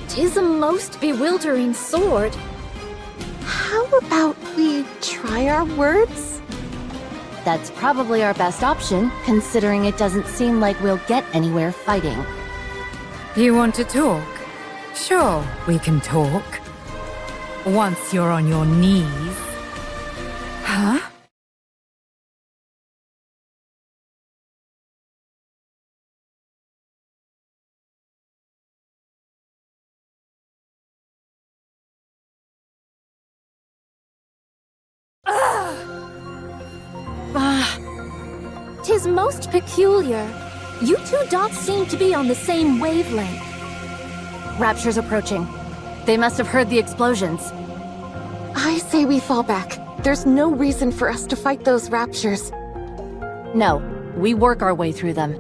Tis a most bewildering sword. How about we try our words? That's probably our best option, considering it doesn't seem like we'll get anywhere fighting. You want to talk? Sure, we can talk. Once you're on your knees. Huh? Tis most peculiar. You two don't seem to be on the same wavelength. Rapture's approaching. They must have heard the explosions. I say we fall back. There's no reason for us to fight those raptures. No, we work our way through them.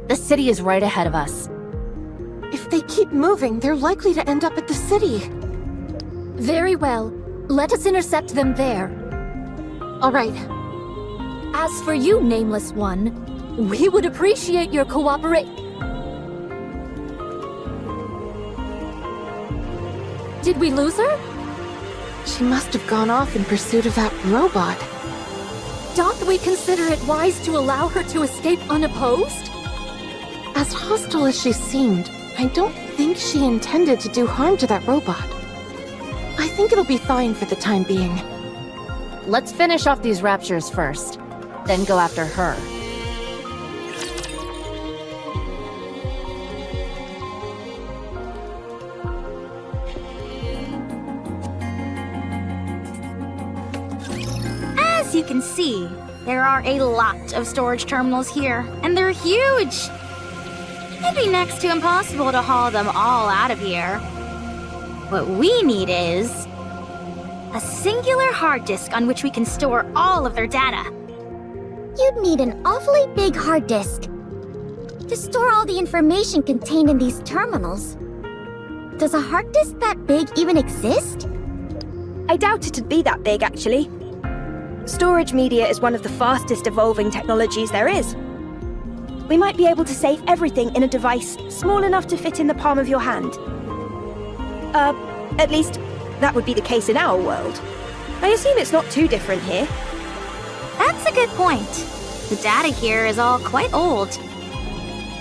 The city is right ahead of us. If they keep moving, they're likely to end up at the city. Very well. Let us intercept them there. All right. As for you, Nameless One, we would appreciate your cooperation. Did we lose her? She must have gone off in pursuit of that robot. Doth we consider it wise to allow her to escape unopposed? As hostile as she seemed, I don't think she intended to do harm to that robot. I think it'll be fine for the time being. Let's finish off these raptures first, then go after her. As you can see, there are a lot of storage terminals here, and they're huge! It'd be next to impossible to haul them all out of here. What we need is a singular hard disk on which we can store all of their data. You'd need an awfully big hard disk to store all the information contained in these terminals. Does a hard disk that big even exist? I doubt it'd be that big, actually. Storage media is one of the fastest evolving technologies there is. we might be able to save everything in a device small enough to fit in the palm of your hand. At least, that would be the case in our world. I assume it's not too different here. That's a good point. The data here is all quite old.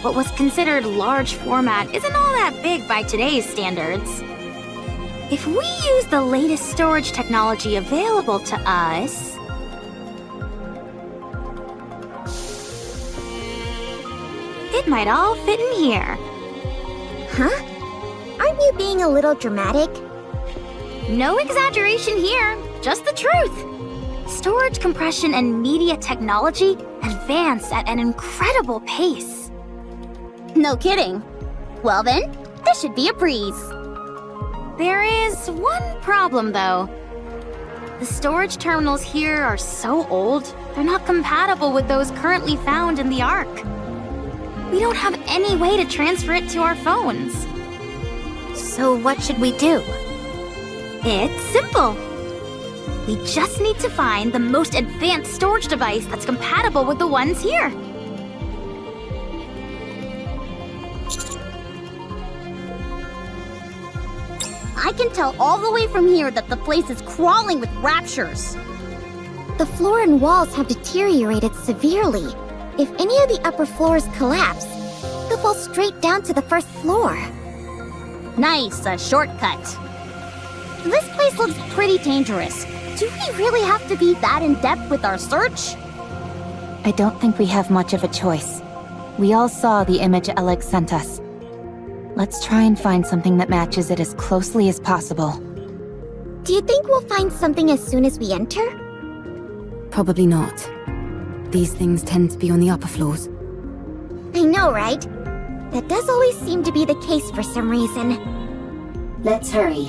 What was considered large format isn't all that big by today's standards. If we use the latest storage technology available to us... it might all fit in here. Huh? Aren't you being a little dramatic? No exaggeration here, just the truth. Storage compression and media technology advance at an incredible pace. No kidding. Well then, this should be a breeze. There is one problem, though. The storage terminals here are so old, they're not compatible with those currently found in the Ark. We don't have any way to transfer it to our phones. So what should we do? It's simple. We just need to find the most advanced storage device that's compatible with the ones here. I can tell all the way from here that the place is crawling with raptures. The floor and walls have deteriorated severely. If any of the upper floors collapse, they'll fall straight down to the first floor. Nice, a shortcut. This place looks pretty dangerous. Do we really have to be that in-depth with our search? I don't think we have much of a choice. We all saw the image Alex sent us. Let's try and find something that matches it as closely as possible. Do you think we'll find something as soon as we enter? Probably not. These things tend to be on the upper floors. I know, right? That does always seem to be the case for some reason. Let's hurry.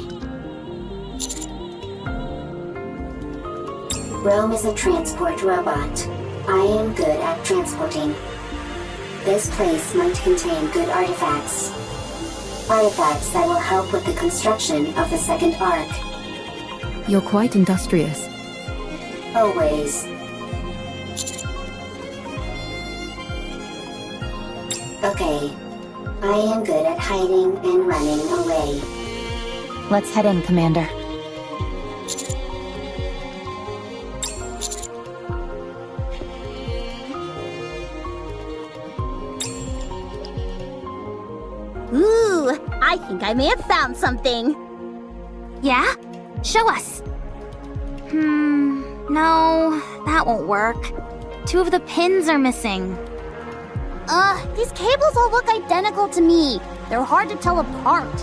Rome is a transport robot. I am good at transporting. This place might contain good artifacts. Artifacts that will help with the construction of the second Ark. You're quite industrious. Always. Okay. I am good at hiding and running away. Let's head in, Commander. Ooh, I think I may have found something. Yeah? Show us. No, that won't work. 2 of the pins are missing. These cables all look identical to me. They're hard to tell apart.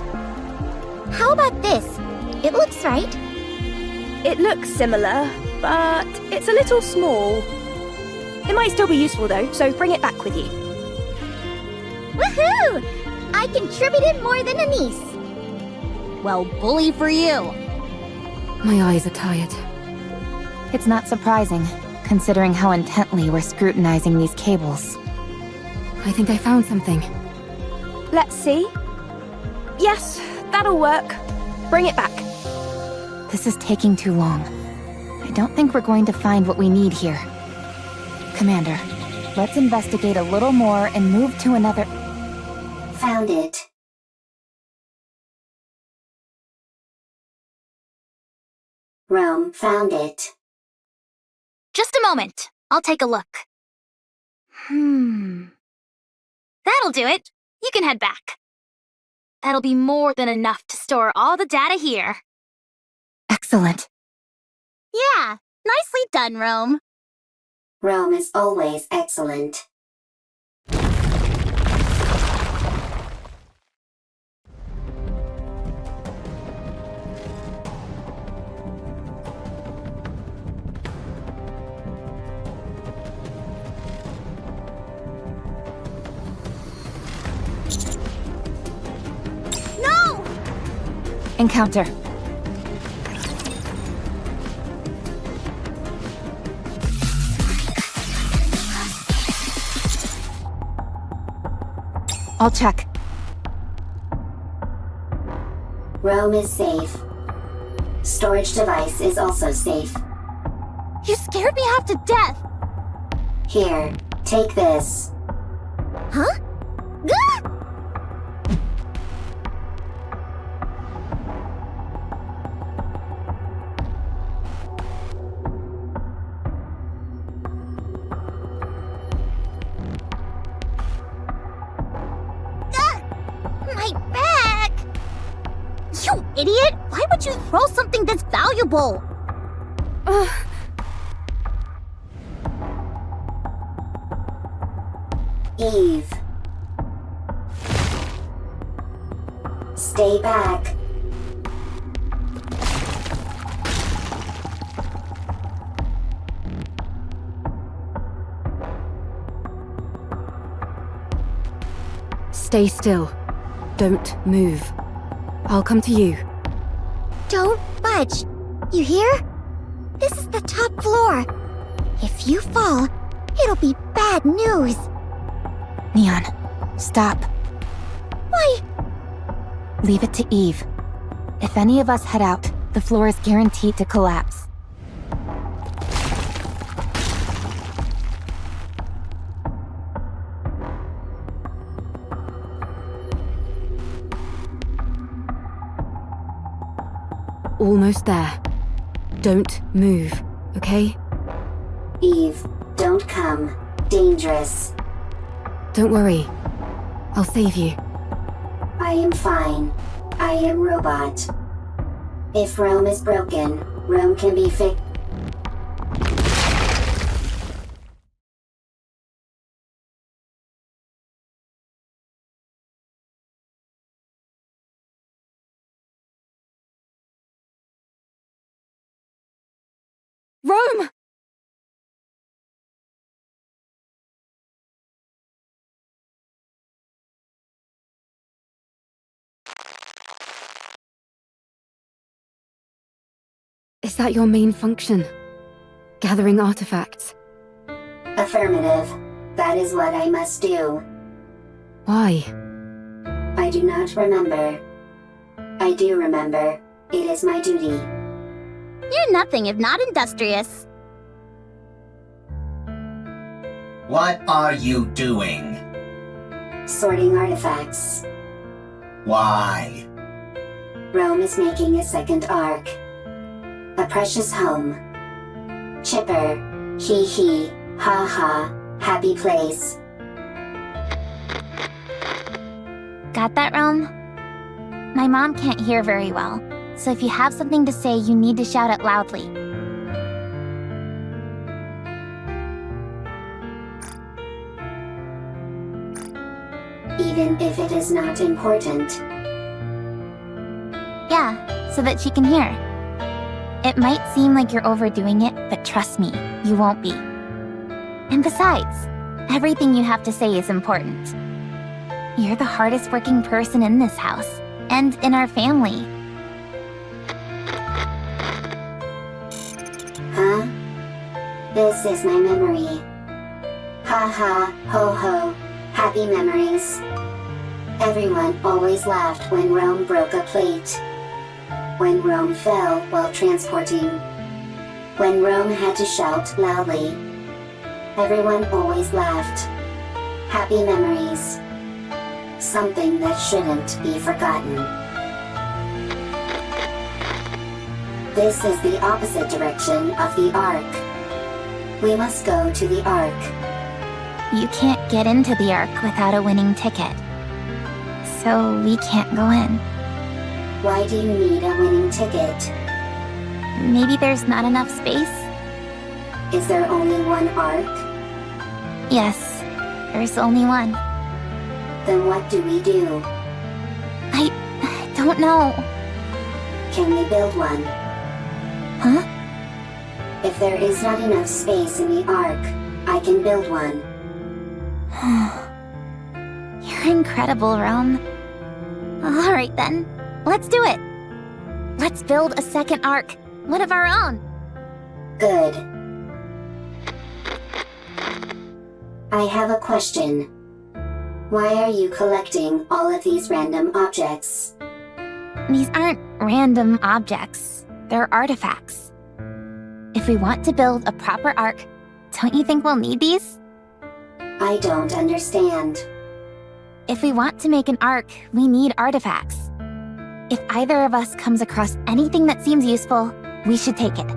How about this? It looks right. It looks similar, but it's a little small. It might still be useful though, so bring it back with you. Woohoo! I contributed more than a niece. Well, bully for you. My eyes are tired. It's not surprising, considering how intently we're scrutinizing these cables. I think I found something. Let's see. Yes, that'll work. Bring it back. This is taking too long. I don't think we're going to find what we need here. Commander, let's investigate a little more and move to another... Found it. Rome found it. Just a moment. I'll take a look. That'll do it. You can head back. That'll be more than enough to store all the data here. Excellent. Yeah, nicely done, Rome. Rome is always excellent. No! Encounter. I'll check. Rome is safe. Storage device is also safe. You scared me half to death. Here, take this. Huh? Gah! My back! You idiot! Why would you throw something this valuable? Eve. Stay back. Stay still. Don't move. I'll come to you. Don't budge. You hear? This is the top floor. If you fall, it'll be bad news. Neon, stop. Why? Leave it to Eve. If any of us head out, the floor is guaranteed to collapse. Almost there. Don't move, okay? Eve, don't come. Dangerous. Don't worry. I'll save you. I am fine. I am robot. If Rome is broken, Rome can be fixed. Rome! Is that your main function? Gathering artifacts? Affirmative. That is what I must do. Why? I do not remember. I do remember. It is my duty. You're nothing if not industrious. What are you doing? Sorting artifacts. Why? Rome is making a second arc. A precious home. Chipper. Hee hee. Ha ha. Happy place. Got that, Rome? My mom can't hear very well, so if you have something to say, you need to shout it loudly. Even if it is not important. Yeah, so that she can hear. It might seem like you're overdoing it, but trust me, you won't be. And besides, everything you have to say is important. You're the hardest working person in this house, and in our family. Huh? This is my memory. Ha ha, ho ho, happy memories. Everyone always laughed when Rome broke a plate. When Rome fell while transporting. When Rome had to shout loudly. Everyone always laughed. Happy memories. Something that shouldn't be forgotten. This is the opposite direction of the Ark. We must go to the Ark. You can't get into the Ark without a winning ticket. So we can't go in. Why do you need a winning ticket? Maybe there's not enough space? Is there only one Ark? Yes, there's only one. Then what do we do? I don't know. Can we build one? Huh? If there is not enough space in the Ark, I can build one. You're incredible, Rome. Alright then, let's do it. Let's build a second Ark, one of our own. Good. I have a question. Why are you collecting all of these random objects? These aren't random objects. They're artifacts. If we want to build a proper Ark, don't you think we'll need these? I don't understand. If we want to make an arc, we need artifacts. If either of us comes across anything that seems useful, we should take it.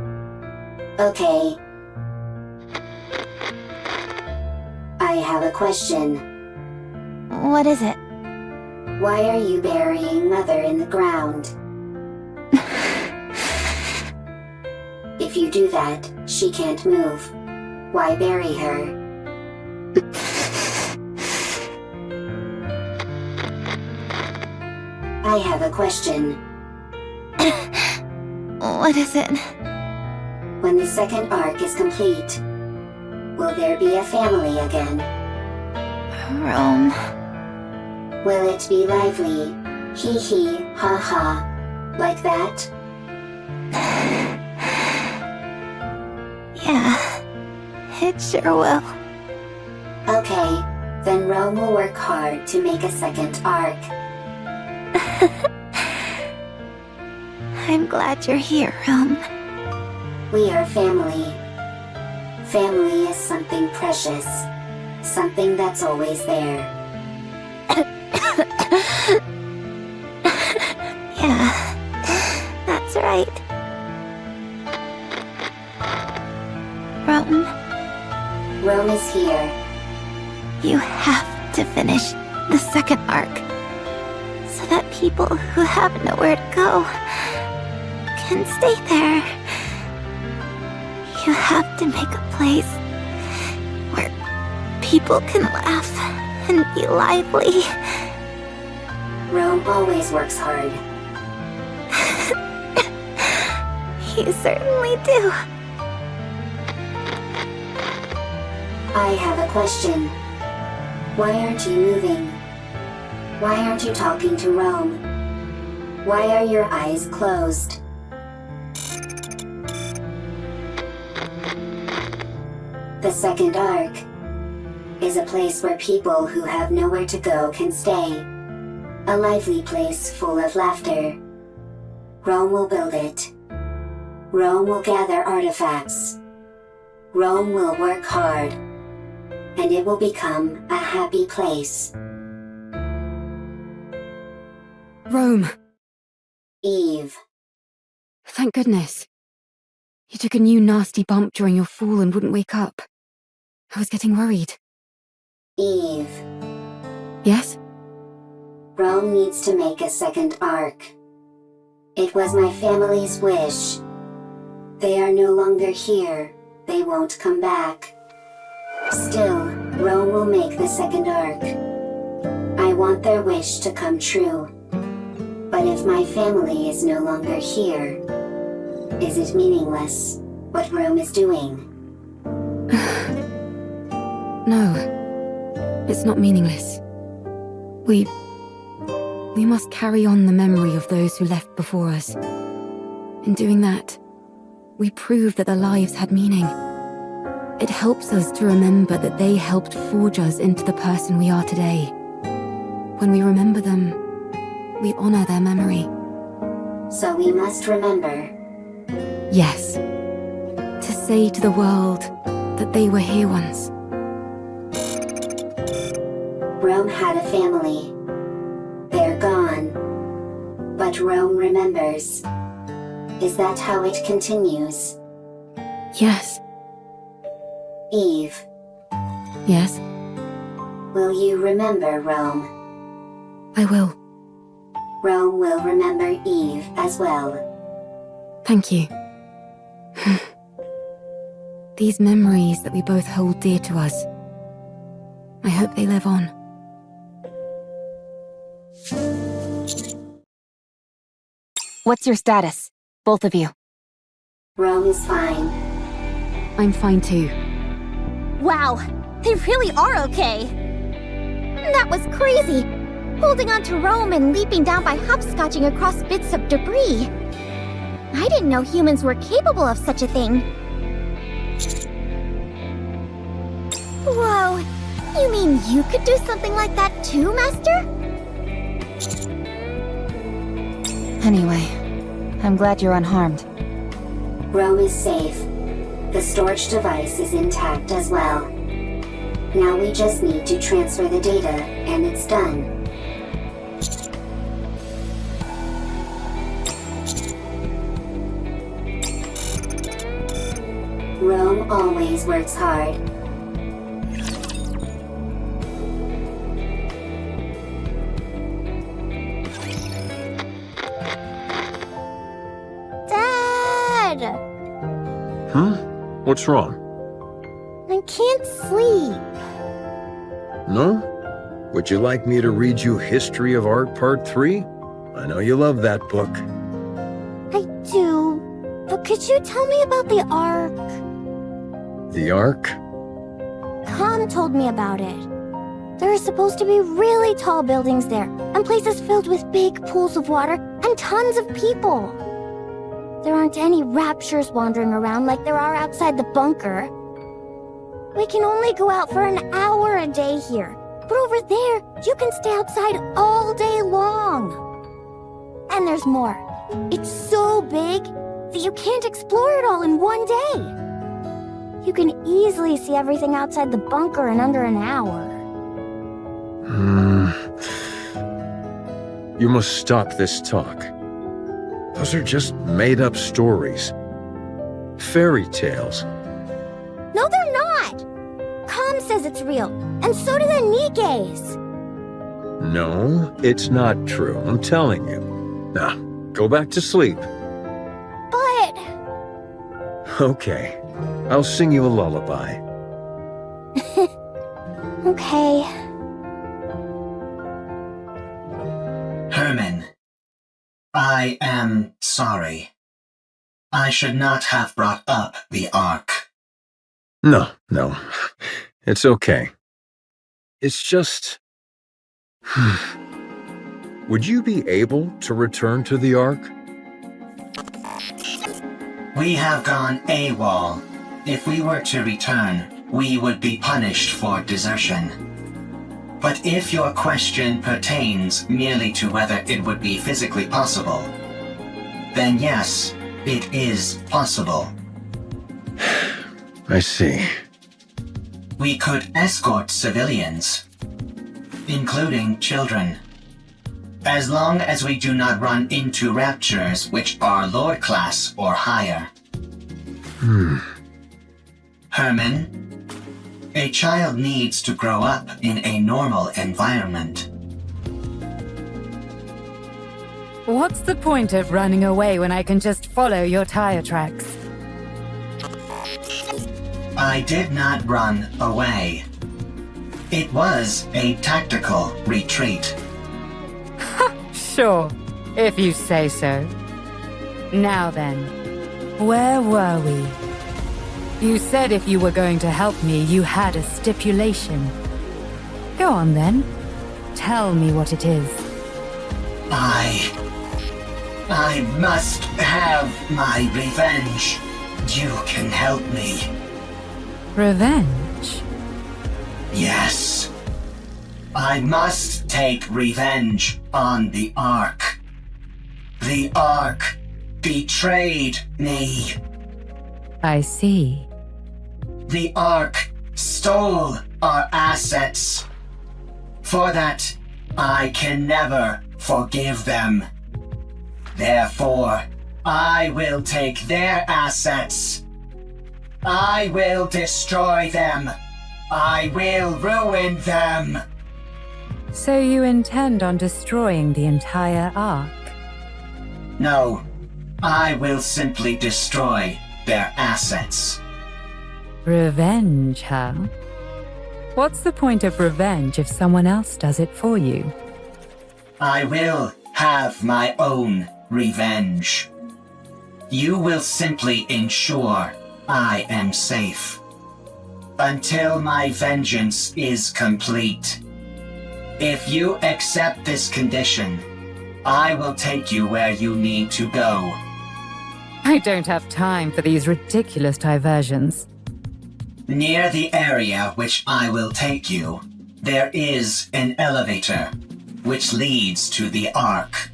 Okay. I have a question. What is it? Why are you burying Mother in the ground? If you do that, she can't move. Why bury her? I have a question. What is it? When the second arc is complete, will there be a family again? Rome. Will it be lively? Hee hee, ha ha. Like that? Yeah, it sure will. Okay, then Rome will work hard to make a second arc. I'm glad you're here, Rome. We are family. Family is something precious. Something that's always there. Yeah, that's right. Rome. Rome is here. You have to finish the second arc, so that people who have nowhere to go can stay there. You have to make a place where people can laugh and be lively. Rome always works hard. You certainly do. I have a question. Why aren't you moving? Why aren't you talking to Rome? Why are your eyes closed? The second arc is a place where people who have nowhere to go can stay. A lively place full of laughter. Rome will build it. Rome will gather artifacts. Rome will work hard. And it will become a happy place. Rome. Eve. Thank goodness. You took a new nasty bump during your fall and wouldn't wake up. I was getting worried. Eve. Yes? Rome needs to make a second arc. It was my family's wish. They are no longer here. They won't come back. Still, Rome will make the second arc. I want their wish to come true. But if my family is no longer here, is it meaningless, what Rome is doing? No. It's not meaningless. We must carry on the memory of those who left before us. In doing that, we prove that their lives had meaning. It helps us to remember that they helped forge us into the person we are today. When we remember them, we honor their memory. So we must remember. Yes. To say to the world that they were here once. Rome had a family. They're gone. But Rome remembers. Is that how it continues? Yes. Eve. Yes? Will you remember Rome? I will. Rome will remember Eve as well. Thank you. These memories that we both hold dear to us. I hope they live on. What's your status, both of you? Rome is fine. I'm fine too. Wow, they really are okay. That was crazy. Holding on to Rome and leaping down by hopscotching across bits of debris. I didn't know humans were capable of such a thing. Whoa, you mean you could do something like that too, Master? Anyway, I'm glad you're unharmed. Rome is safe. The storage device is intact as well. Now we just need to transfer the data, and it's done. Rome always works hard. Dad! What's wrong? I can't sleep. No? Would you like me to read you History of Art Part 3? I know you love that book. I do, but could you tell me about the Ark? The Ark? Tom told me about it. There are supposed to be really tall buildings there, and places filled with big pools of water, and tons of people. There aren't any raptures wandering around like there are outside the bunker. We can only go out for an hour a day here, but over there, you can stay outside all day long. And there's more. It's so big that you can't explore it all in one day. You can easily see everything outside the bunker in under an hour. You must stop this talk. Those are just made-up stories. Fairy tales. No, they're not! Com says it's real, and so do the Nikkes. No, it's not true, I'm telling you. Now, go back to sleep. But... Okay, I'll sing you a lullaby. Okay. Hermin, I am sorry. I should not have brought up the Ark. No, it's okay. It's just... Would you be able to return to the Ark? We have gone AWOL. If we were to return, we would be punished for desertion. But if your question pertains merely to whether it would be physically possible, then yes, it is possible. I see. We could escort civilians, including children, as long as we do not run into raptures which are Lord class or higher. Hermin, a child needs to grow up in a normal environment. What's the point of running away when I can just follow your tire tracks? I did not run away. It was a tactical retreat. Sure, if you say so. Now then, where were we? You said if you were going to help me, you had a stipulation. Go on then. Tell me what it is. I must have my revenge. You can help me. Revenge? Yes. I must take revenge on the Ark. The Ark betrayed me. I see. The Ark stole our assets. For that, I can never forgive them. Therefore, I will take their assets. I will destroy them. I will ruin them. So you intend on destroying the entire Ark? No, I will simply destroy their assets. Revenge, huh? What's the point of revenge if someone else does it for you? I will have my own revenge. You will simply ensure I am safe. Until my vengeance is complete. If you accept this condition, I will take you where you need to go. I don't have time for these ridiculous diversions. Near the area which I will take you, there is an elevator, which leads to the Ark.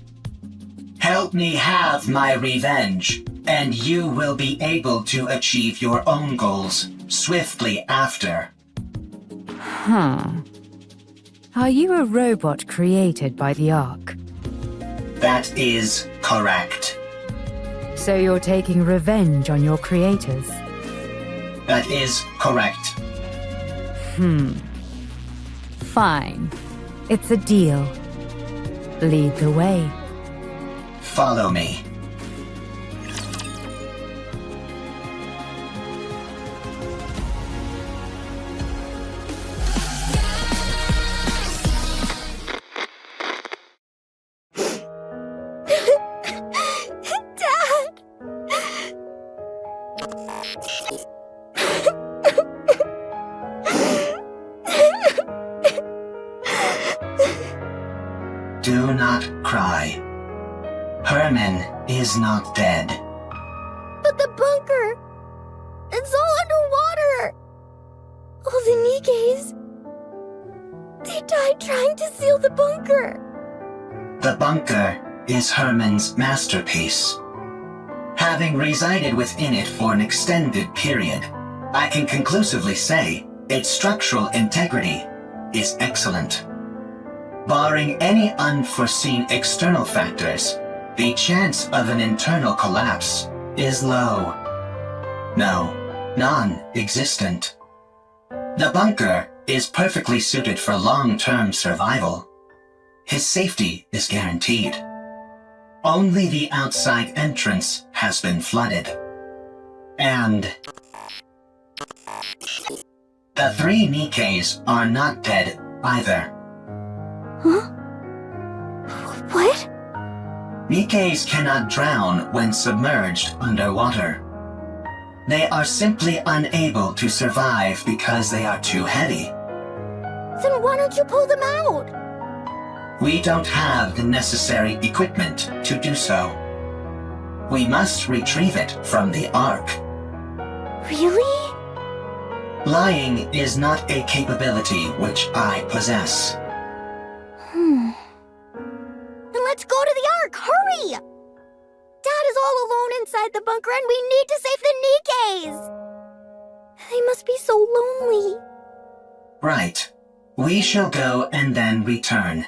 Help me have my revenge, and you will be able to achieve your own goals swiftly after. Are you a robot created by the Ark? That is correct. So you're taking revenge on your creators? That is correct. Fine. It's a deal. Lead the way. Follow me. Dad! Do not cry. Hermin is not dead. But the bunker! It's all underwater! All the Nikkes... They died trying to seal the bunker! The bunker is Hermin's masterpiece. Having resided within it for an extended period, I can conclusively say its structural integrity is excellent. Barring any unforeseen external factors, the chance of an internal collapse is low. No, non-existent. The bunker is perfectly suited for long-term survival. His safety is guaranteed. Only the outside entrance has been flooded. And the 3 Nikkes are not dead either. Huh? What? Nikkes cannot drown when submerged underwater. They are simply unable to survive because they are too heavy. Then why don't you pull them out? We don't have the necessary equipment to do so. We must retrieve it from the Ark. Really? Lying is not a capability which I possess. Then let's go to the Ark! Hurry! Dad is all alone inside the bunker and we need to save the Nikkes! They must be so lonely. Right. We shall go and then return.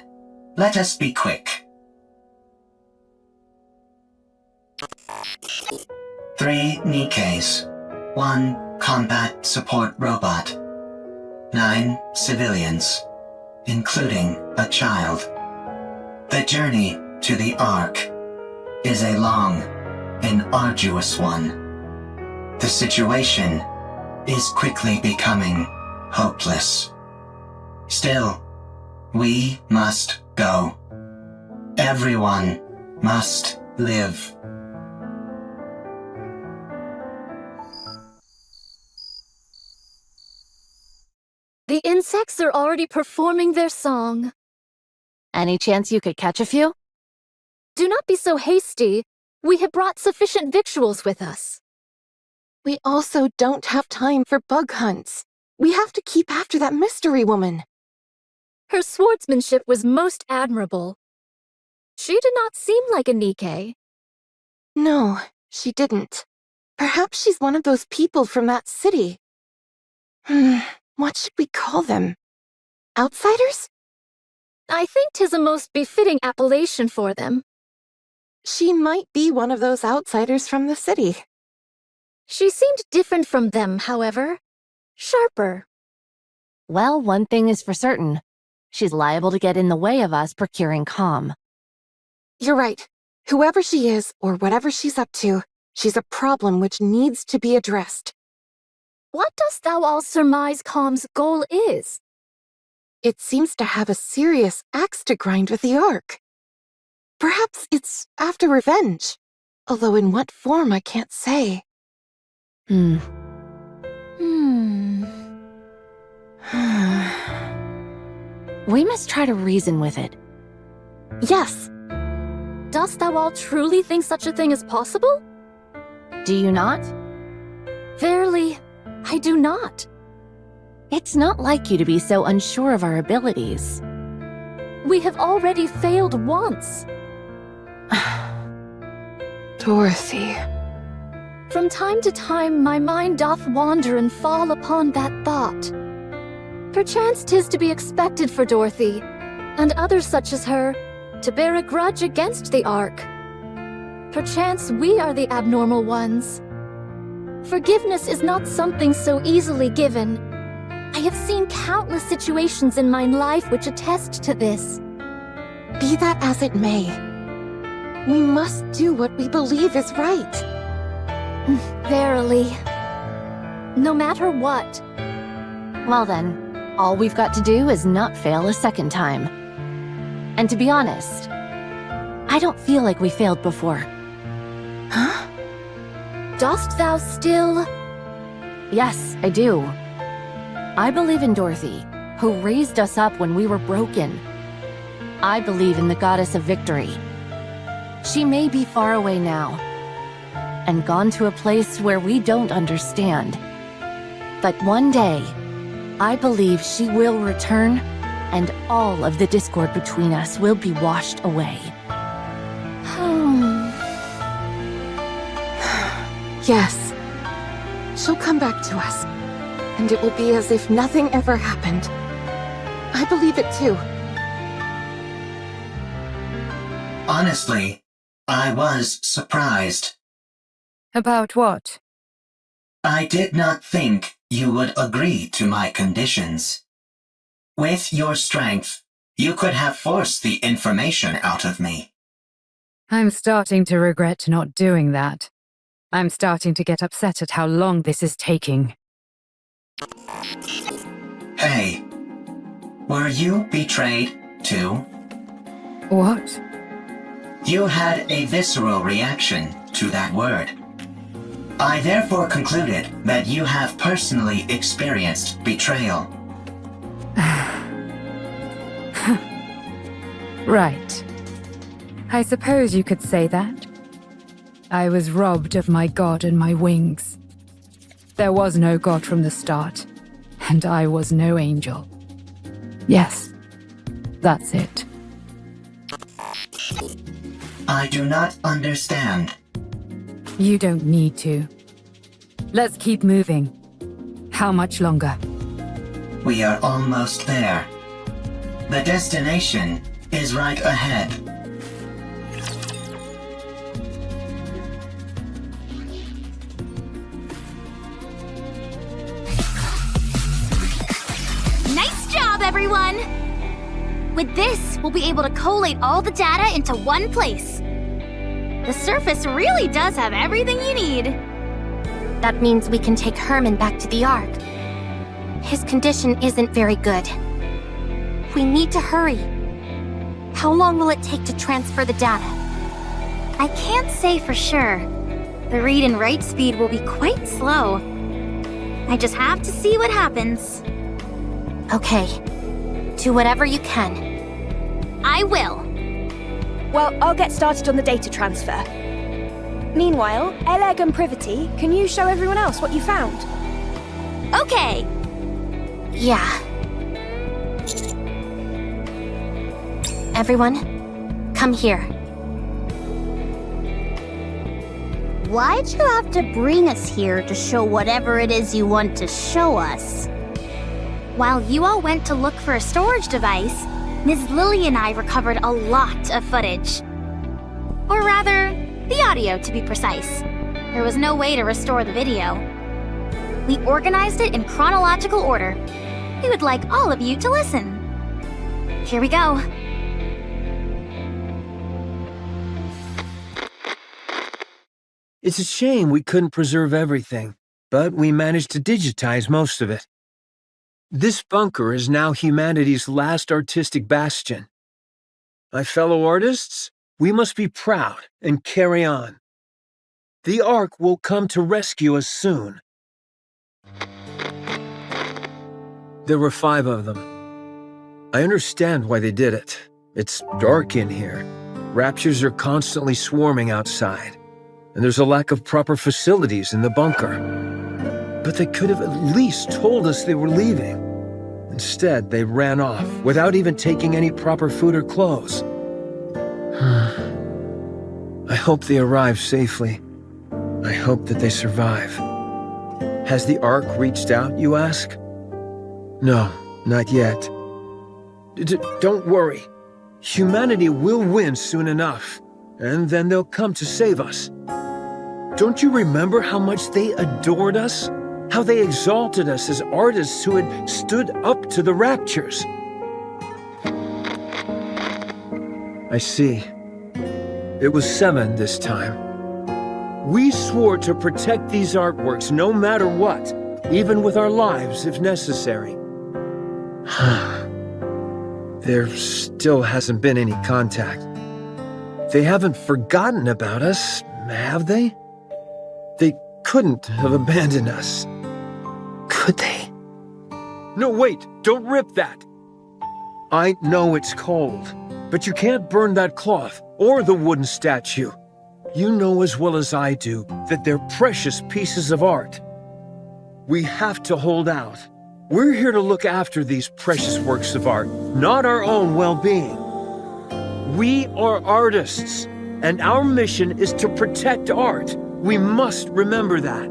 Let us be quick. 3 Nikkes. 1 combat support robot. 9 civilians, including a child. The journey to the Ark is a long and arduous one. The situation is quickly becoming hopeless. Still, we must go. Everyone must live. The insects are already performing their song. Any chance you could catch a few? Do not be so hasty. We have brought sufficient victuals with us. We also don't have time for bug hunts. We have to keep after that mystery woman. Her swordsmanship was most admirable. She did not seem like a Nikke. No, she didn't. Perhaps she's one of those people from that city. What should we call them? Outsiders? I think 'tis a most befitting appellation for them. She might be one of those outsiders from the city. She seemed different from them, however. Sharper. Well, one thing is for certain. She's liable to get in the way of us procuring calm. You're right. Whoever she is, or whatever she's up to, she's a problem which needs to be addressed. What dost thou all surmise Calm's goal is? It seems to have a serious axe to grind with the Ark. Perhaps it's after revenge, although in what form I can't say. We must try to reason with it. Yes. Dost thou all truly think such a thing is possible? Do you not? Verily, I do not. It's not like you to be so unsure of our abilities. We have already failed once. Dorothy. From time to time, my mind doth wander and fall upon that thought. Perchance 'tis to be expected for Dorothy, and others such as her, to bear a grudge against the Ark. Perchance we are the abnormal ones. Forgiveness is not something so easily given. I have seen countless situations in my life which attest to this. Be that as it may, we must do what we believe is right. Verily. No matter what. Well then, all we've got to do is not fail a second time. And to be honest, I don't feel like we failed before. Huh? Dost thou still? Yes, I do. I believe in Dorothy, who raised us up when we were broken. I believe in the goddess of victory. She may be far away now, and gone to a place where we don't understand. But one day, I believe she will return, and all of the discord between us will be washed away. Yes. She'll come back to us, and it will be as if nothing ever happened. I believe it too. Honestly, I was surprised. About what? I did not think you would agree to my conditions. With your strength, you could have forced the information out of me. I'm starting to regret not doing that. I'm starting to get upset at how long this is taking. Hey, were you betrayed too? What? You had a visceral reaction to that word. I therefore concluded that you have personally experienced betrayal. Right. I suppose you could say that. I was robbed of my god and my wings. There was no god from the start, and I was no angel. Yes, that's it. I do not understand. You don't need to. Let's keep moving. How much longer? We are almost there. The destination is right ahead. Nice job, everyone! With this, we'll be able to collate all the data into one place. The surface really does have everything you need. That means we can take Hermin back to the Ark. His condition isn't very good. We need to hurry. How long will it take to transfer the data? I can't say for sure. The read and write speed will be quite slow. I just have to see what happens. Okay. Do whatever you can. I will. Well, I'll get started on the data transfer. Meanwhile, Eleg and Privity, can you show everyone else what you found? Okay. Yeah. Everyone, come here. Why'd you have to bring us here to show whatever it is you want to show us? While you all went to look for a storage device, Ms. Lily and I recovered a lot of footage. Or rather, the audio to be precise. There was no way to restore the video. We organized it in chronological order. We would like all of you to listen. Here we go. It's a shame we couldn't preserve everything, but we managed to digitize most of it. This bunker is now humanity's last artistic bastion. My fellow artists, we must be proud and carry on. The Ark will come to rescue us soon. There were 5 of them. I understand why they did it. It's dark in here. Raptures are constantly swarming outside, and there's a lack of proper facilities in the bunker. But they could have at least told us they were leaving. Instead, they ran off without even taking any proper food or clothes. I hope they arrive safely. I hope that they survive. Has the Ark reached out, you ask? No, Not yet. Don't worry. Humanity will win soon enough, and then they'll come to save us. Don't you remember how much they adored us? How they exalted us as artists who had stood up to the raptures? I see. It was 7 this time. We swore to protect these artworks no matter what, even with our lives if necessary. There still hasn't been any contact. They haven't forgotten about us, have they? They couldn't have abandoned us. Could they? No, wait! Don't rip that! I know it's cold, but you can't burn that cloth or the wooden statue. You know as well as I do that they're precious pieces of art. We have to hold out. We're here to look after these precious works of art, not our own well-being. We are artists, and our mission is to protect art. We must remember that.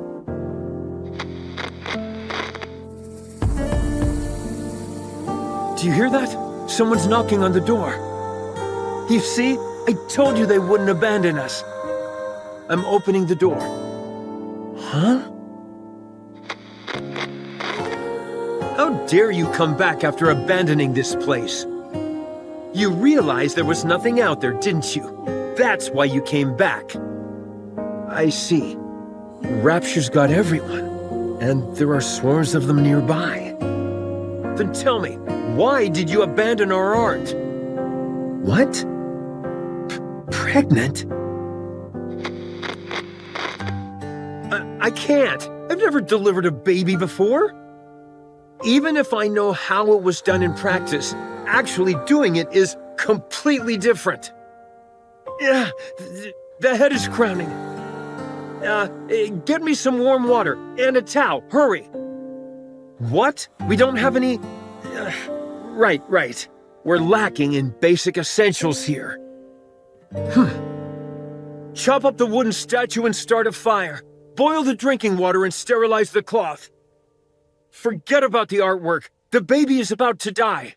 Do you hear that? Someone's knocking on the door. You see? I told you they wouldn't abandon us. I'm opening the door. Huh? How dare you come back after abandoning this place? You realized there was nothing out there, didn't you? That's why you came back. I see. Rapture's got everyone, and there are swarms of them nearby. Then tell me, why did you abandon our art? What? Pregnant? I can't. I've never delivered a baby before. Even if I know how it was done in practice, actually doing it is completely different. Yeah, the head is crowning. Get me some warm water and a towel, hurry. What? We don't have any... Right. We're lacking in basic essentials here. Chop up the wooden statue and start a fire. Boil the drinking water and sterilize the cloth. Forget about the artwork. The baby is about to die.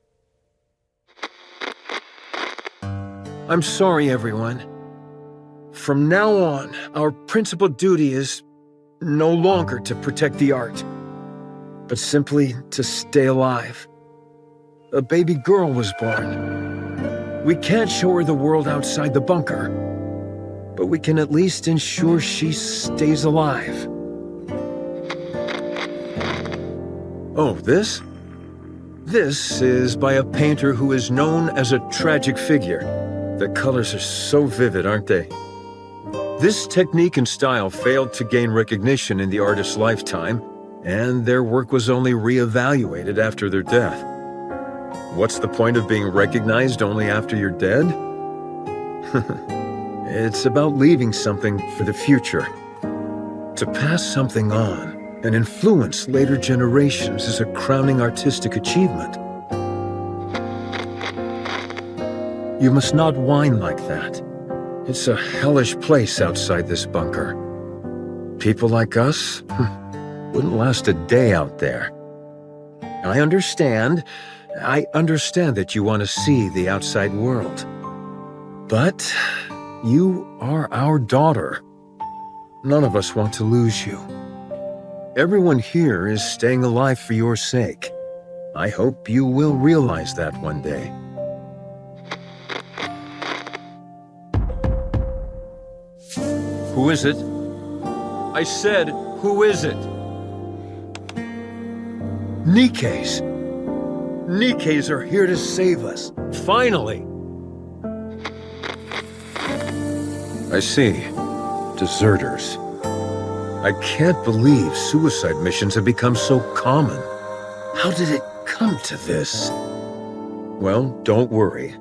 I'm sorry, everyone. From now on, our principal duty is no longer to protect the art, but simply to stay alive. A baby girl was born. We can't show her the world outside the bunker, but we can at least ensure she stays alive. Oh, this? This is by a painter who is known as a tragic figure. The colors are so vivid, aren't they? This technique and style failed to gain recognition in the artist's lifetime, and their work was only re-evaluated after their death. What's the point of being recognized only after you're dead? It's about leaving something for the future. To pass something on and influence later generations is a crowning artistic achievement. You must not whine like that. It's a hellish place outside this bunker. People like us wouldn't last a day out there. I understand that you want to see the outside world. But you are our daughter. None of us want to lose you. Everyone here is staying alive for your sake. I hope you will realize that one day. Who is it? I said, who is it? Nikke's. Nikke's are here to save us. Finally! I see. Deserters. I can't believe suicide missions have become so common. How did it come to this? Well, don't worry.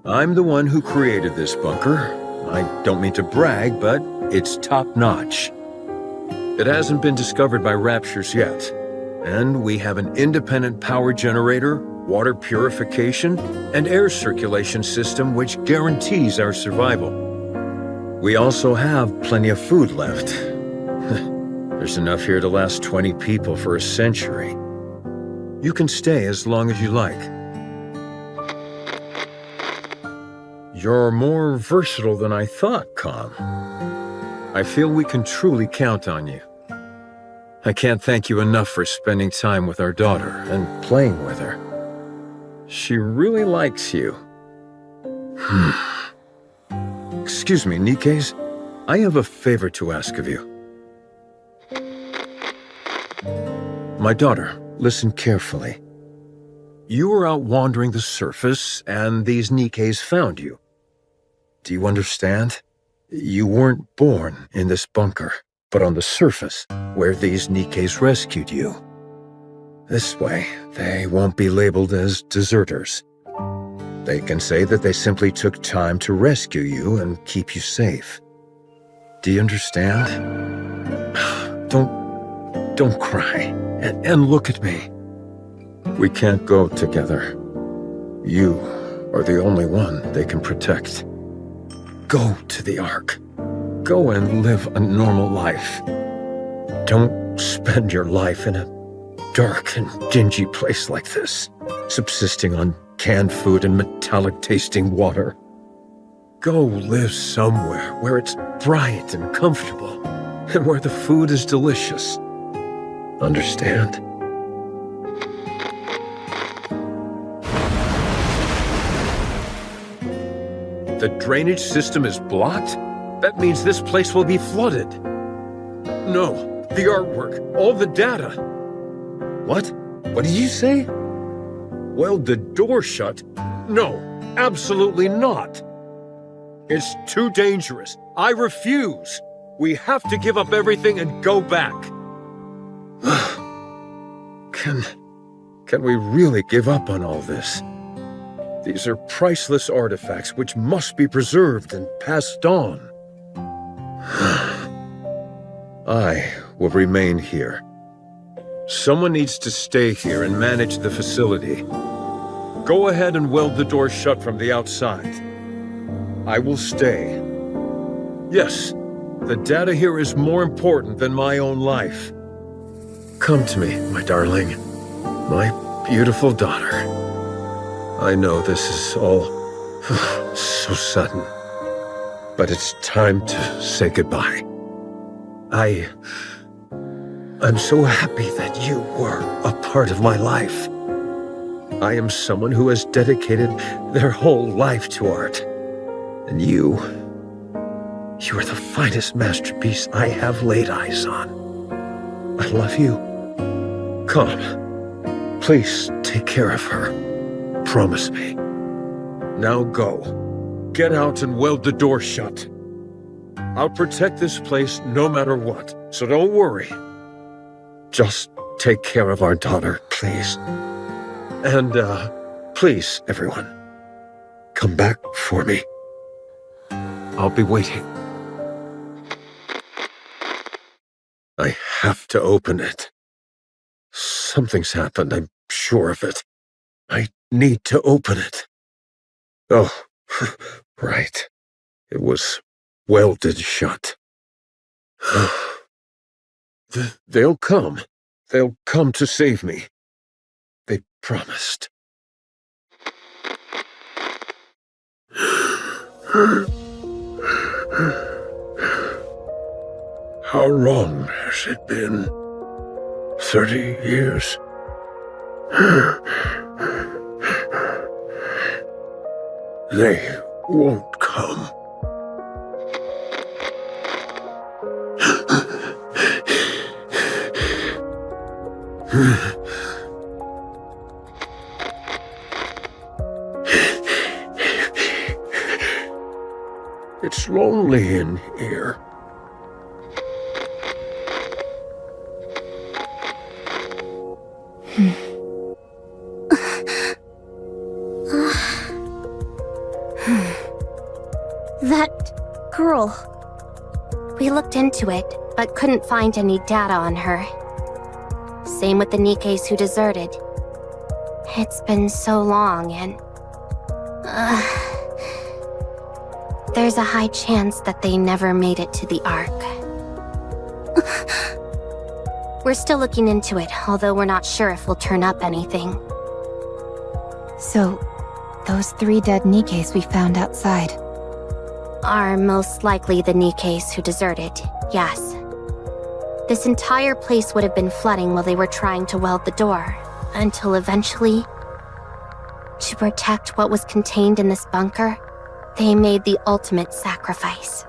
I'm the one who created this bunker. I don't mean to brag, but it's top-notch. It hasn't been discovered by raptures yet, and we have an independent power generator, water purification, and air circulation system which guarantees our survival. We also have plenty of food left. There's enough here to last 20 people for a century. You can stay as long as you like. You're more versatile than I thought, Com. I feel we can truly count on you. I can't thank you enough for spending time with our daughter and playing with her. She really likes you. Excuse me, Nikkes. I have a favor to ask of you. My daughter, listen carefully. You were out wandering the surface, and these Nikkes found you. Do you understand? You weren't born in this bunker, but on the surface, where these Nikkes rescued you. This way, they won't be labeled as deserters. They can say that they simply took time to rescue you and keep you safe. Do you understand? Don't cry, and look at me. We can't go together. You are the only one they can protect. Go to the Ark. Go and live a normal life. Don't spend your life in a dark and dingy place like this, subsisting on canned food and metallic-tasting water. Go live somewhere where it's bright and comfortable, and where the food is delicious. Understand? The drainage system is blocked? That means this place will be flooded. No, the artwork, all the data. What? What did you say? Weld the door shut? No, absolutely not. It's too dangerous. I refuse. We have to give up everything and go back. Can we really give up on all this? These are priceless artifacts which must be preserved and passed on. I will remain here. Someone needs to stay here and manage the facility. Go ahead and weld the door shut from the outside. I will stay. Yes, the data here is more important than my own life. Come to me, my darling. My beautiful daughter. I know this is all so sudden, but it's time to say goodbye. I'm so happy that you were a part of my life. I am someone who has dedicated their whole life to art. And you are the finest masterpiece I have laid eyes on. I love you. Come, please take care of her. Promise me. Now go. Get out and weld the door shut. I'll protect this place no matter what, so don't worry. Just take care of our daughter, please. And, please, everyone, come back for me. I'll be waiting. I have to open it. Something's happened, I'm sure of it. I need to open it. Oh, right. It was welded shut. They'll come. They'll come to save me. They promised. How long has it been? 30 years? They won't come. It's lonely in here. That girl. We looked into it, but couldn't find any data on her. Same with the Nikkes who deserted. It's been so long, and... there's a high chance that they never made it to the Ark. We're still looking into it, although we're not sure if we'll turn up anything. So, those 3 dead Nikkes we found outside are most likely the Nikkes who deserted, yes. This entire place would have been flooding while they were trying to weld the door, until eventually, to protect what was contained in this bunker, they made the ultimate sacrifice.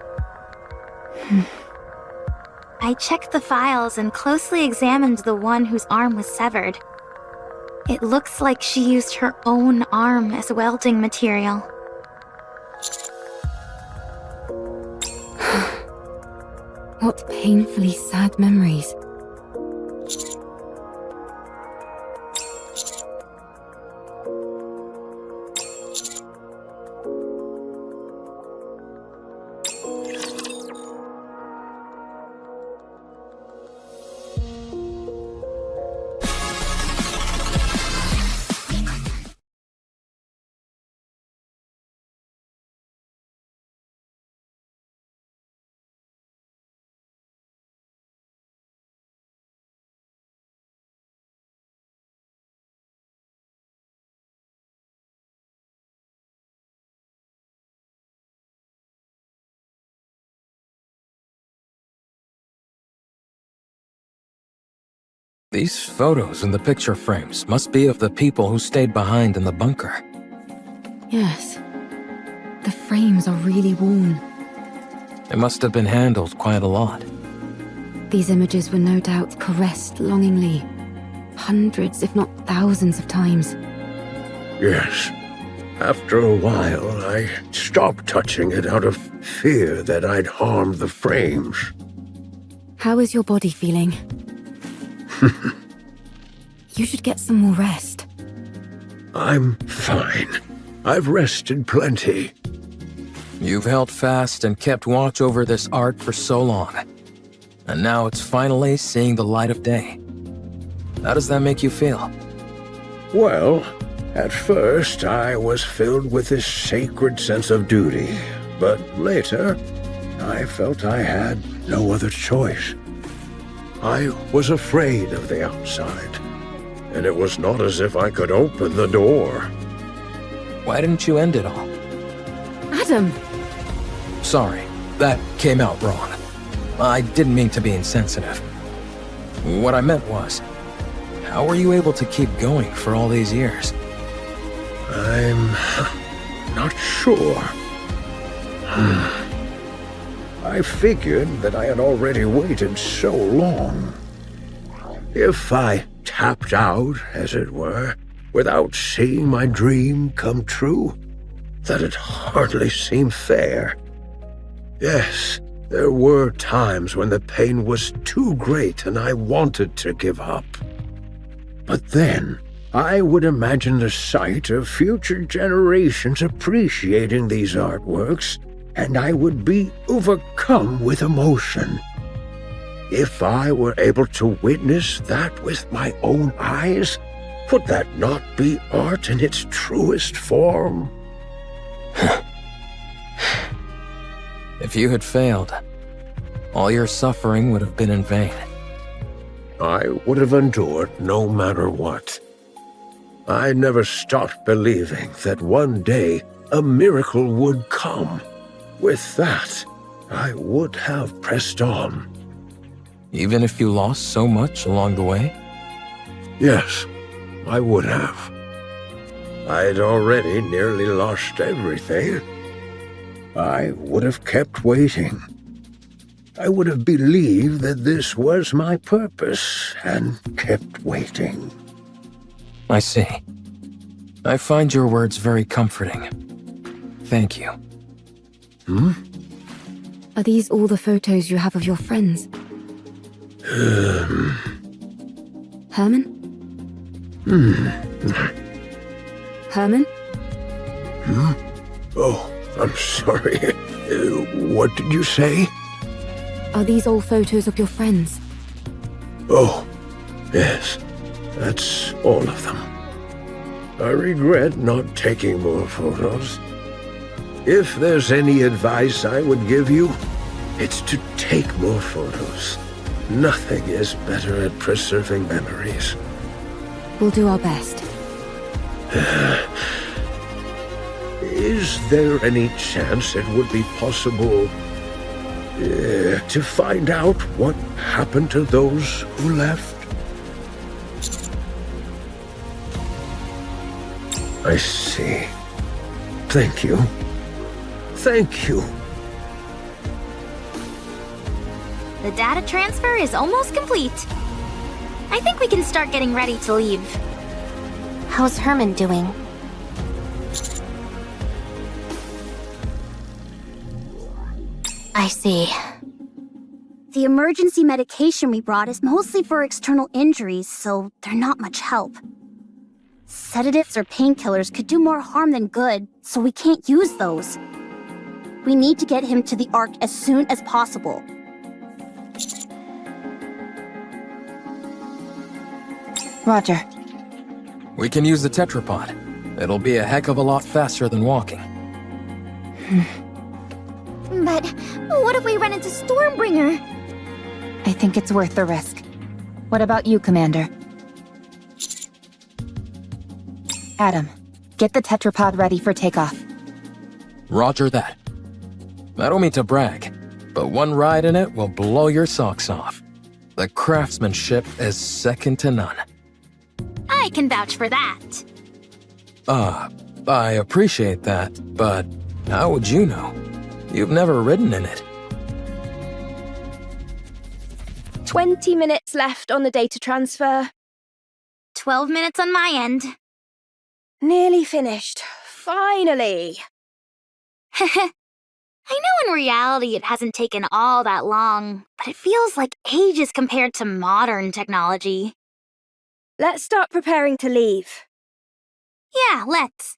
I checked the files and closely examined the one whose arm was severed. It looks like she used her own arm as welding material. What painfully sad memories. These photos in the picture frames must be of the people who stayed behind in the bunker. Yes. The frames are really worn. It must have been handled quite a lot. These images were no doubt caressed longingly. Hundreds, if not thousands of times. Yes. After a while, I stopped touching it out of fear that I'd harmed the frames. How is your body feeling? You should get some more rest. I'm fine. I've rested plenty. You've held fast and kept watch over this art for so long. And now it's finally seeing the light of day. How does that make you feel? Well, at first I was filled with this sacred sense of duty, but later I felt I had no other choice. I was afraid of the outside, and it was not as if I could open the door. Why didn't you end it all? Adam! Sorry, that came out wrong. I didn't mean to be insensitive. What I meant was, how were you able to keep going for all these years? I'm not sure. I figured that I had already waited so long. If I tapped out, as it were, without seeing my dream come true, that'd hardly seem fair. Yes, there were times when the pain was too great and I wanted to give up. But then, I would imagine the sight of future generations appreciating these artworks, and I would be overcome with emotion. If I were able to witness that with my own eyes, would that not be art in its truest form? If you had failed, all your suffering would have been in vain. I would have endured no matter what. I never stopped believing that one day a miracle would come. With that, I would have pressed on. Even if you lost so much along the way? Yes, I would have. I'd already nearly lost everything. I would have kept waiting. I would have believed that this was my purpose and kept waiting. I see. I find your words very comforting. Thank you. Are these all the photos you have of your friends? Hermin? Hermin? Oh, I'm sorry. What did you say? Are these all photos of your friends? Oh, yes. That's all of them. I regret not taking more photos. If there's any advice I would give you, it's to take more photos. Nothing is better at preserving memories. We'll do our best. Is there any chance it would be possible to find out what happened to those who left? I see. Thank you. Thank you. The data transfer is almost complete. I think we can start getting ready to leave. How's Hermin doing? I see. The emergency medication we brought is mostly for external injuries, so they're not much help. Sedatives or painkillers could do more harm than good, so we can't use those. We need to get him to the Ark as soon as possible. Roger. We can use the tetrapod. It'll be a heck of a lot faster than walking. But what if we run into Stormbringer? I think it's worth the risk. What about you, Commander? Adam, get the tetrapod ready for takeoff. Roger that. I don't mean to brag, but one ride in it will blow your socks off. The craftsmanship is second to none. I can vouch for that. I appreciate that, but how would you know? You've never ridden in it. 20 minutes left on the data transfer. 12 minutes on my end. Nearly finished. Finally. I know in reality it hasn't taken all that long, but it feels like ages compared to modern technology. Let's start preparing to leave. Yeah, let's.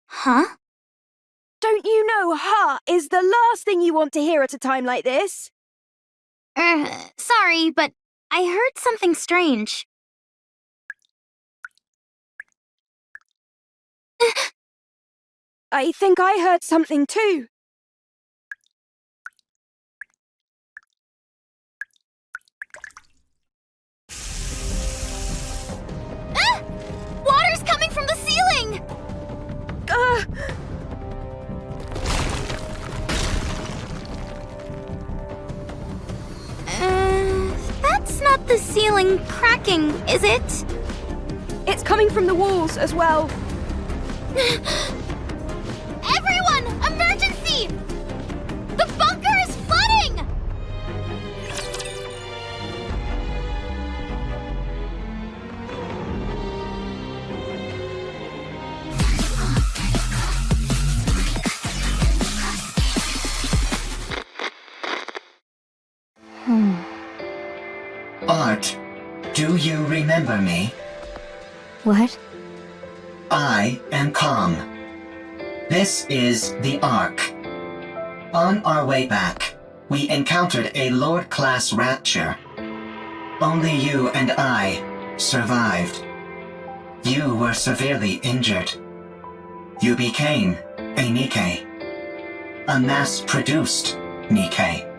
Huh? Don't you know "ha" is the last thing you want to hear at a time like this? Sorry, but I heard something strange. I think I heard something too. Ah! Water's coming from the ceiling! That's not the ceiling cracking, is it? It's coming from the walls as well. Everyone! Emergency! The bunker is flooding! Art, do you remember me? What? I am Calm. This is the Ark. On our way back, we encountered a Lord-class rapture. Only you and I survived. You were severely injured. You became a Nikke. A mass-produced Nikke.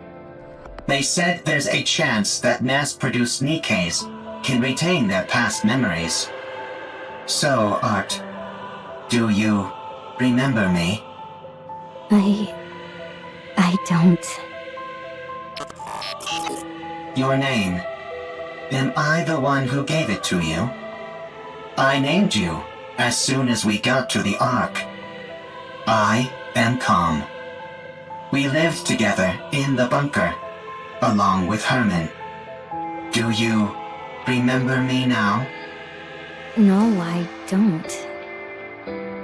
They said there's a chance that mass-produced Nikkes can retain their past memories. So, Art, do you remember me? I don't. Your name. Am I the one who gave it to you? I named you as soon as we got to the Ark. I am Calm. We lived together in the bunker, along with Hermin. Do you remember me now? No, I don't.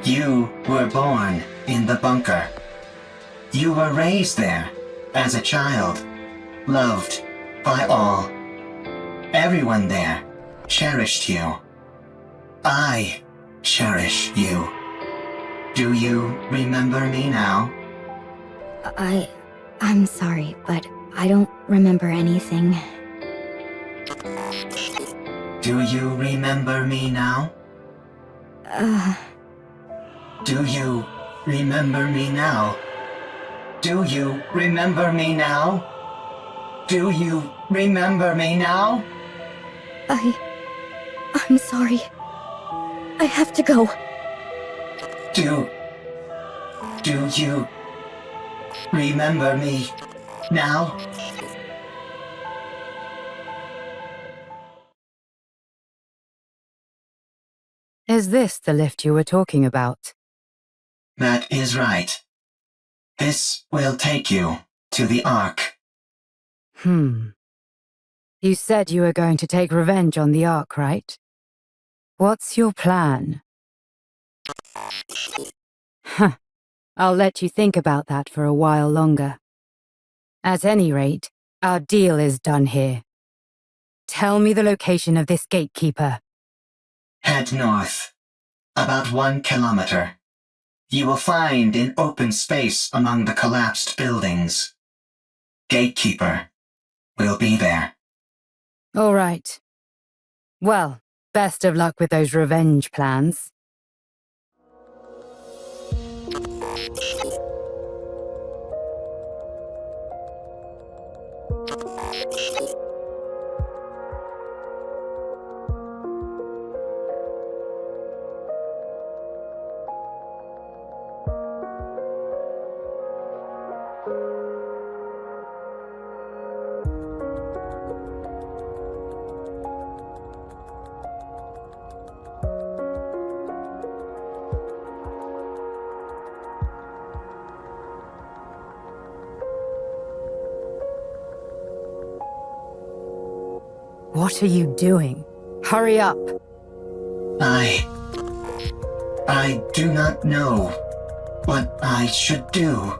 You were born in the bunker. You were raised there as a child, loved by all. Everyone there cherished you. I cherish you. Do you remember me now? I'm sorry, but I don't remember anything. Do you remember me now? Do you remember me now? Do you remember me now? Do you remember me now? I'm sorry. I have to go. Do you remember me now? Is this the lift you were talking about? That is right. This will take you to the Ark. You said you were going to take revenge on the Ark, right? What's your plan? Huh. I'll let you think about that for a while longer. At any rate, our deal is done here. Tell me the location of this gatekeeper. Head north. About 1 kilometer. You will find an open space among the collapsed buildings. Gatekeeper will be there. All right. Well, best of luck with those revenge plans. What are you doing? Hurry up! I do not know what I should do.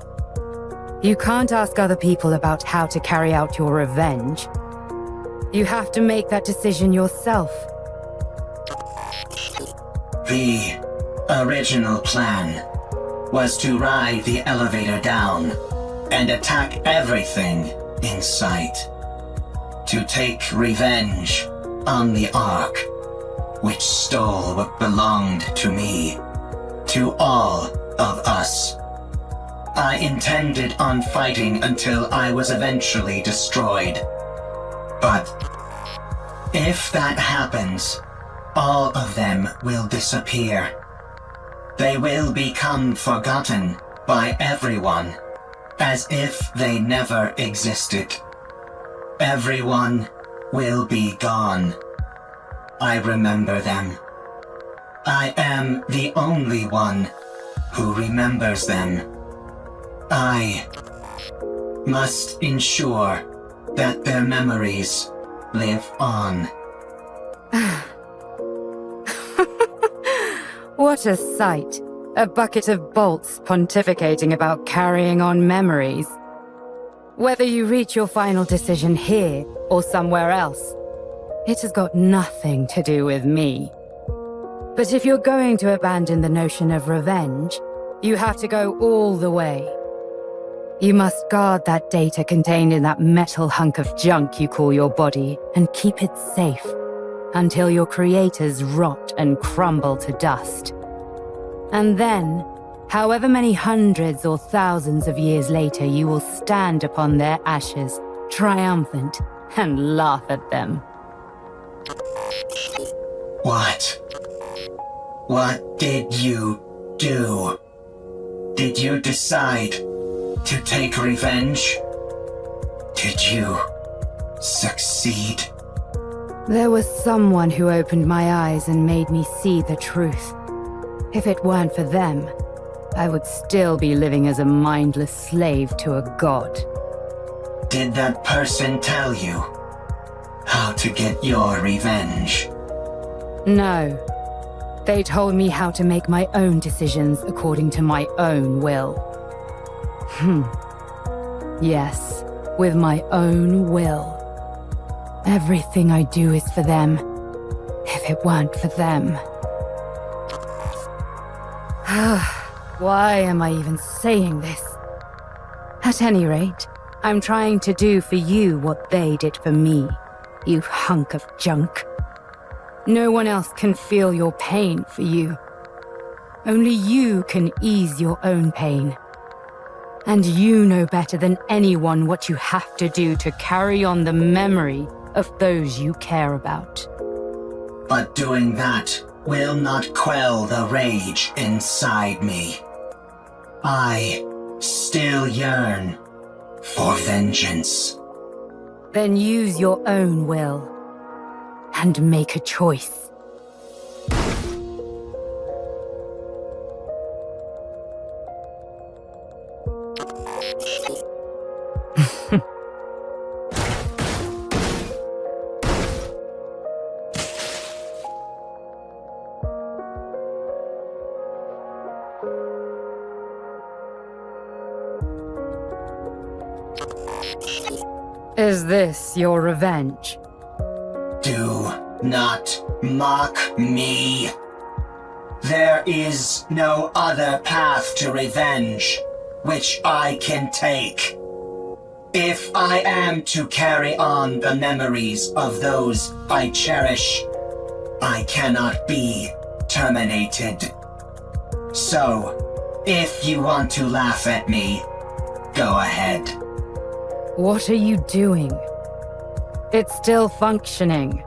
You can't ask other people about how to carry out your revenge. You have to make that decision yourself. The original plan was to ride the elevator down and attack everything in sight. To take revenge on the Ark, which stole what belonged to me, to all of us. I intended on fighting until I was eventually destroyed. But if that happens, all of them will disappear. They will become forgotten by everyone, as if they never existed. Everyone will be gone. I remember them. I am the only one who remembers them. I must ensure that their memories live on. What a sight. A bucket of bolts pontificating about carrying on memories. Whether you reach your final decision here or somewhere else, it has got nothing to do with me. But if you're going to abandon the notion of revenge, you have to go all the way. You must guard that data contained in that metal hunk of junk you call your body and keep it safe until your creators rot and crumble to dust. And then, however many hundreds or thousands of years later, you will stand upon their ashes, triumphant, and laugh at them. What did you do? Did you decide to take revenge? Did you succeed? There was someone who opened my eyes and made me see the truth. If it weren't for them, I would still be living as a mindless slave to a god. Did that person tell you how to get your revenge? No. They told me how to make my own decisions according to my own will. Yes, with my own will. Everything I do is for them. If it weren't for them... Why am I even saying this? At any rate, I'm trying to do for you what they did for me, you hunk of junk. No one else can feel your pain for you. Only you can ease your own pain. And you know better than anyone what you have to do to carry on the memory of those you care about. But doing that will not quell the rage inside me. I still yearn for vengeance. Then use your own will and make a choice. Is this your revenge? Do not mock me. There is no other path to revenge which I can take. If I am to carry on the memories of those I cherish, I cannot be terminated. So, if you want to laugh at me, go ahead. What are you doing? It's still functioning.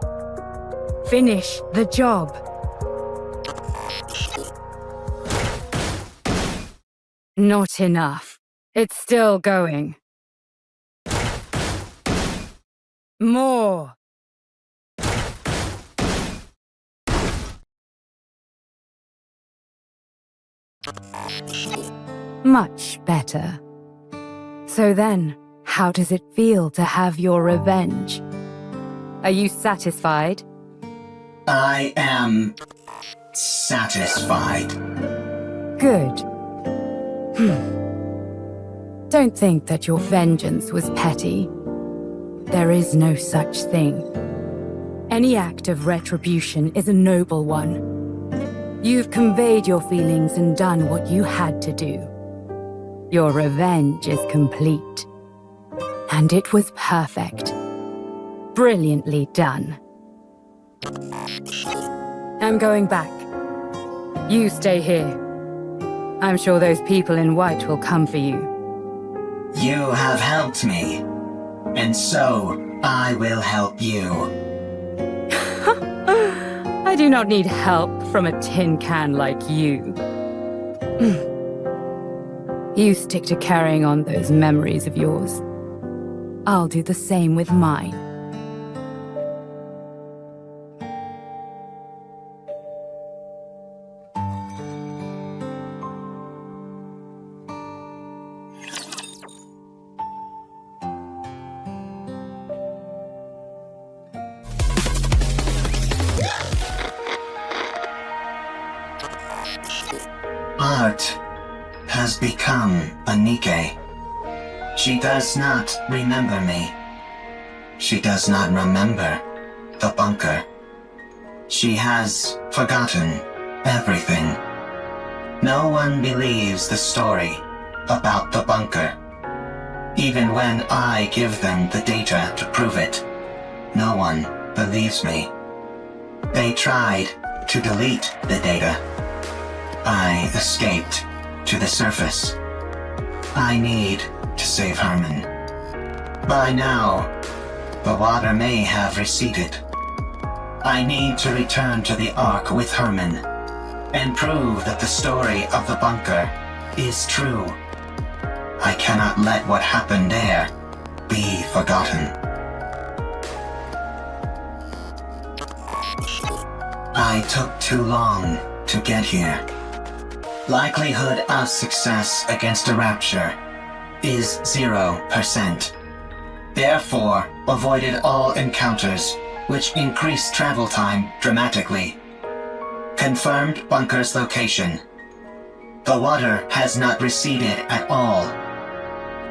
Finish the job. Not enough. It's still going. More. Much better. So then, how does it feel to have your revenge? Are you satisfied? I am satisfied. Good. Don't think that your vengeance was petty. There is no such thing. Any act of retribution is a noble one. You've conveyed your feelings and done what you had to do. Your revenge is complete. And it was perfect. Brilliantly done. I'm going back. You stay here. I'm sure those people in white will come for you. You have helped me, and so I will help you. I do not need help from a tin can like you. You stick to carrying on those memories of yours. I'll do the same with mine. Art has become a Nikke. She does not remember me. She does not remember the bunker. She has forgotten everything. No one believes the story about the bunker. Even when I give them the data to prove it, no one believes me. They tried to delete the data. I escaped to the surface. I need to save Hermin. By now, the water may have receded. I need to return to the Ark with Hermin and prove that the story of the bunker is true. I cannot let what happened there be forgotten. I took too long to get here. Likelihood of success against a rapture is 0%. Therefore, avoided all encounters, which increased travel time dramatically. Confirmed bunker's location. The water has not receded at all,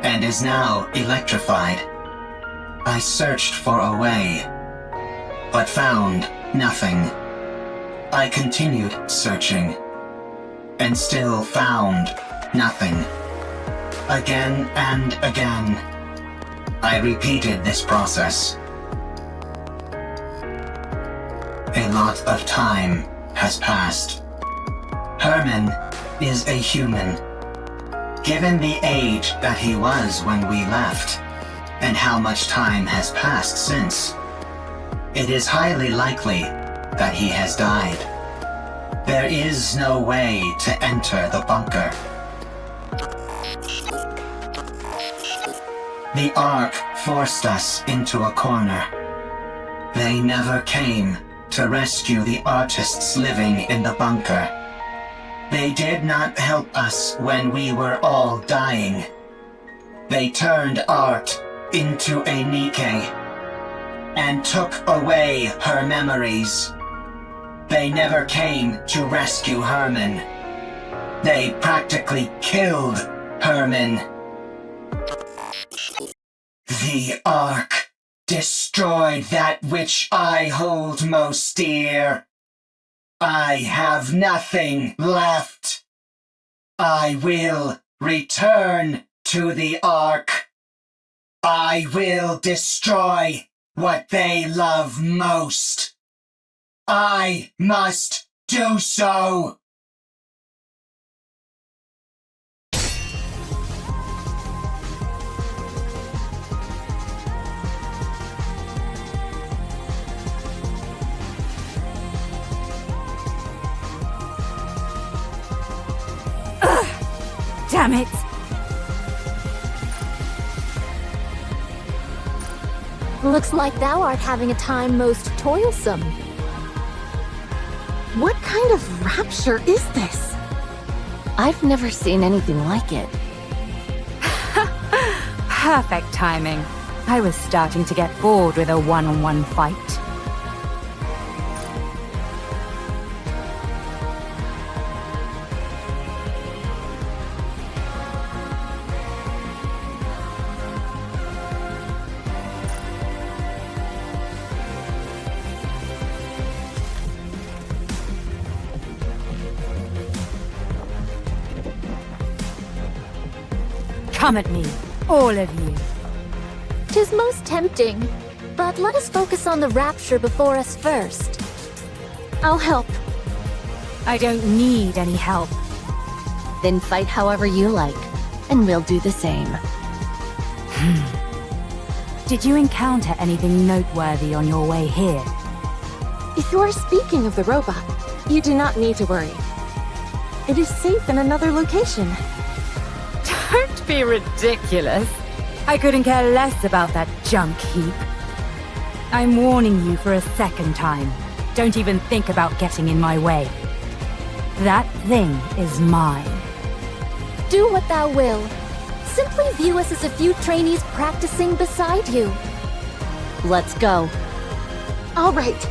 and is now electrified. I searched for a way, but found nothing. I continued searching, and still found nothing. Again and again, I repeated this process. A lot of time has passed. Hermin is a human. Given the age that he was when we left, and how much time has passed since, it is highly likely that he has died. There is no way to enter the bunker. The Ark forced us into a corner. They never came to rescue the artists living in the bunker. They did not help us when we were all dying. They turned art into a Nikke and took away her memories. They never came to rescue Hermin. They practically killed Hermin. The Ark destroyed that which I hold most dear. I have nothing left. I will return to the Ark. I will destroy what they love most. I must do so. Damn it! Looks like thou art having a time most toilsome. What kind of rapture is this? I've never seen anything like it. Perfect timing. I was starting to get bored with a one-on-one fight. Come at me, all of you. 'Tis most tempting, but let us focus on the rapture before us first. I'll help. I don't need any help. Then fight however you like, and we'll do the same. Did you encounter anything noteworthy on your way here? If you are speaking of the robot, you do not need to worry. It is safe in another location. Don't be ridiculous. I couldn't care less about that junk heap. I'm warning you for a second time. Don't even think about getting in my way. That thing is mine. Do what thou will. Simply view us as a few trainees practicing beside you. Let's go. All right.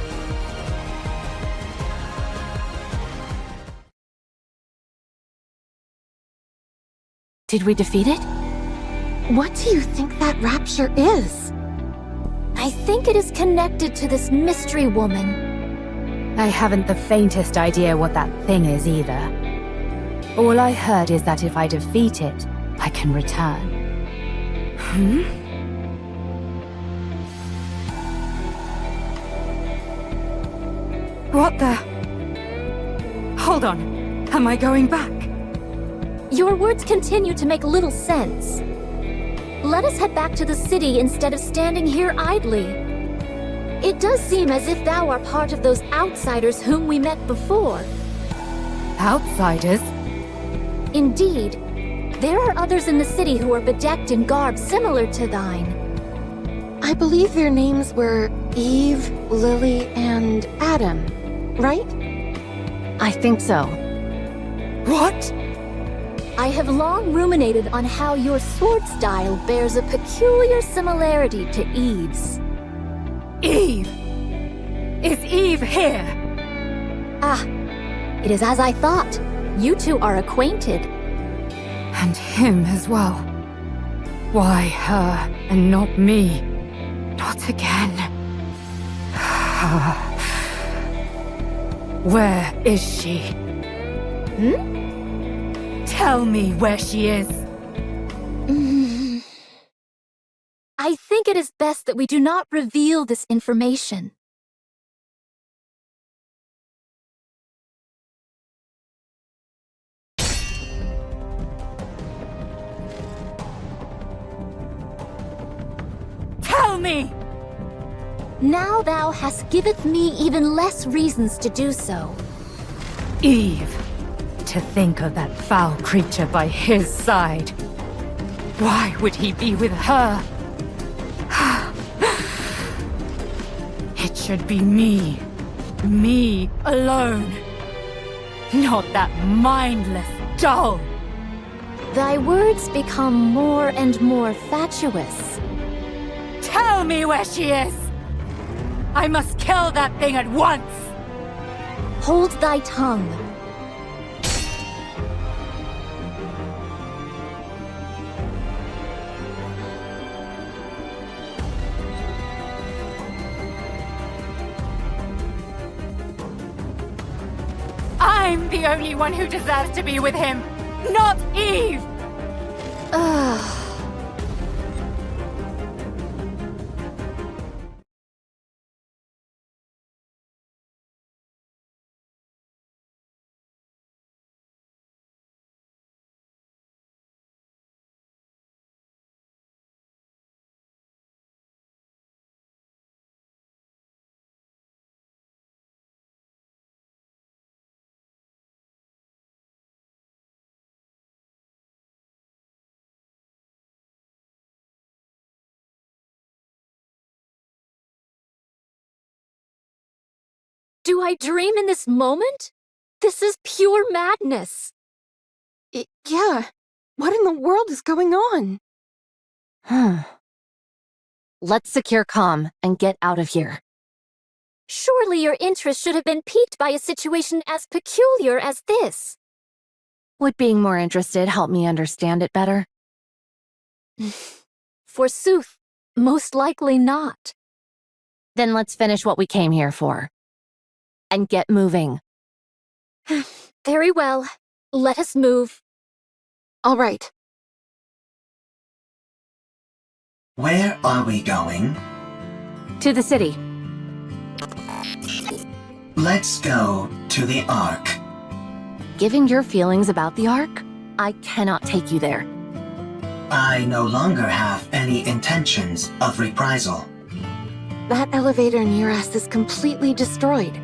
Did we defeat it? What do you think that rapture is? I think it is connected to this mystery woman. I haven't the faintest idea what that thing is either. All I heard is that if I defeat it, I can return. What the? Hold on. Am I going back? Your words continue to make little sense. Let us head back to the city instead of standing here idly. It does seem as if thou art part of those outsiders whom we met before. Outsiders? Indeed. There are others in the city who are bedecked in garb similar to thine. I believe their names were Eve, Lily, and Adam, right? I think so. What? I have long ruminated on how your sword style bears a peculiar similarity to Eve's. Eve! Is Eve here? Ah, it is as I thought. You two are acquainted. And him as well. Why her and not me? Not again. Where is she? Tell me where she is. I think it is best that we do not reveal this information. me! Now thou hast giveth me even less reasons to do so. Eve, to think of that foul creature by his side. Why would he be with her? It should be me. Me alone. Not that mindless doll. Thy words become more and more fatuous. Tell me where she is! I must kill that thing at once! Hold thy tongue. I'm the only one who deserves to be with him, not Eve! Do I dream in this moment? This is pure madness. Yeah. What in the world is going on? Let's secure comm and get out of here. Surely your interest should have been piqued by a situation as peculiar as this. Would being more interested help me understand it better? Forsooth, most likely not. Then let's finish what we came here for. And get moving. Very well. Let us move. All right. Where are we going? To the city. Let's go to the Ark. Given your feelings about the Ark, I cannot take you there. I no longer have any intentions of reprisal. That elevator near us is completely destroyed.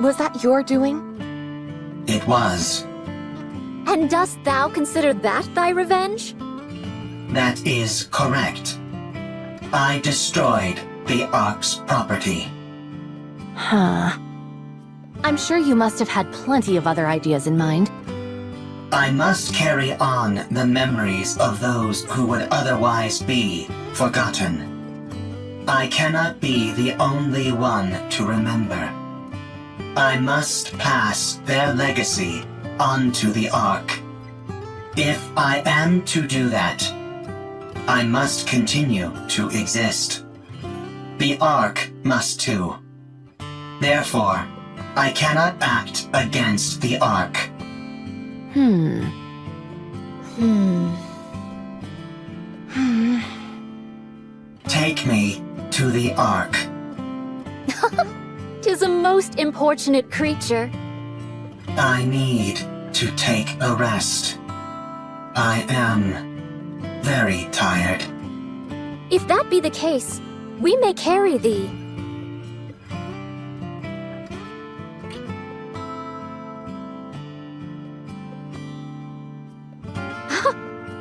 Was that your doing? It was. And dost thou consider that thy revenge? That is correct. I destroyed the Ark's property. I'm sure you must have had plenty of other ideas in mind. I must carry on the memories of those who would otherwise be forgotten. I cannot be the only one to remember. I must pass their legacy onto the Ark. If I am to do that, I must continue to exist. The Ark must too. Therefore, I cannot act against the Ark. Take me to the Ark. 'Tis a most importunate creature. I need to take a rest. I am very tired. If that be the case, we may carry thee.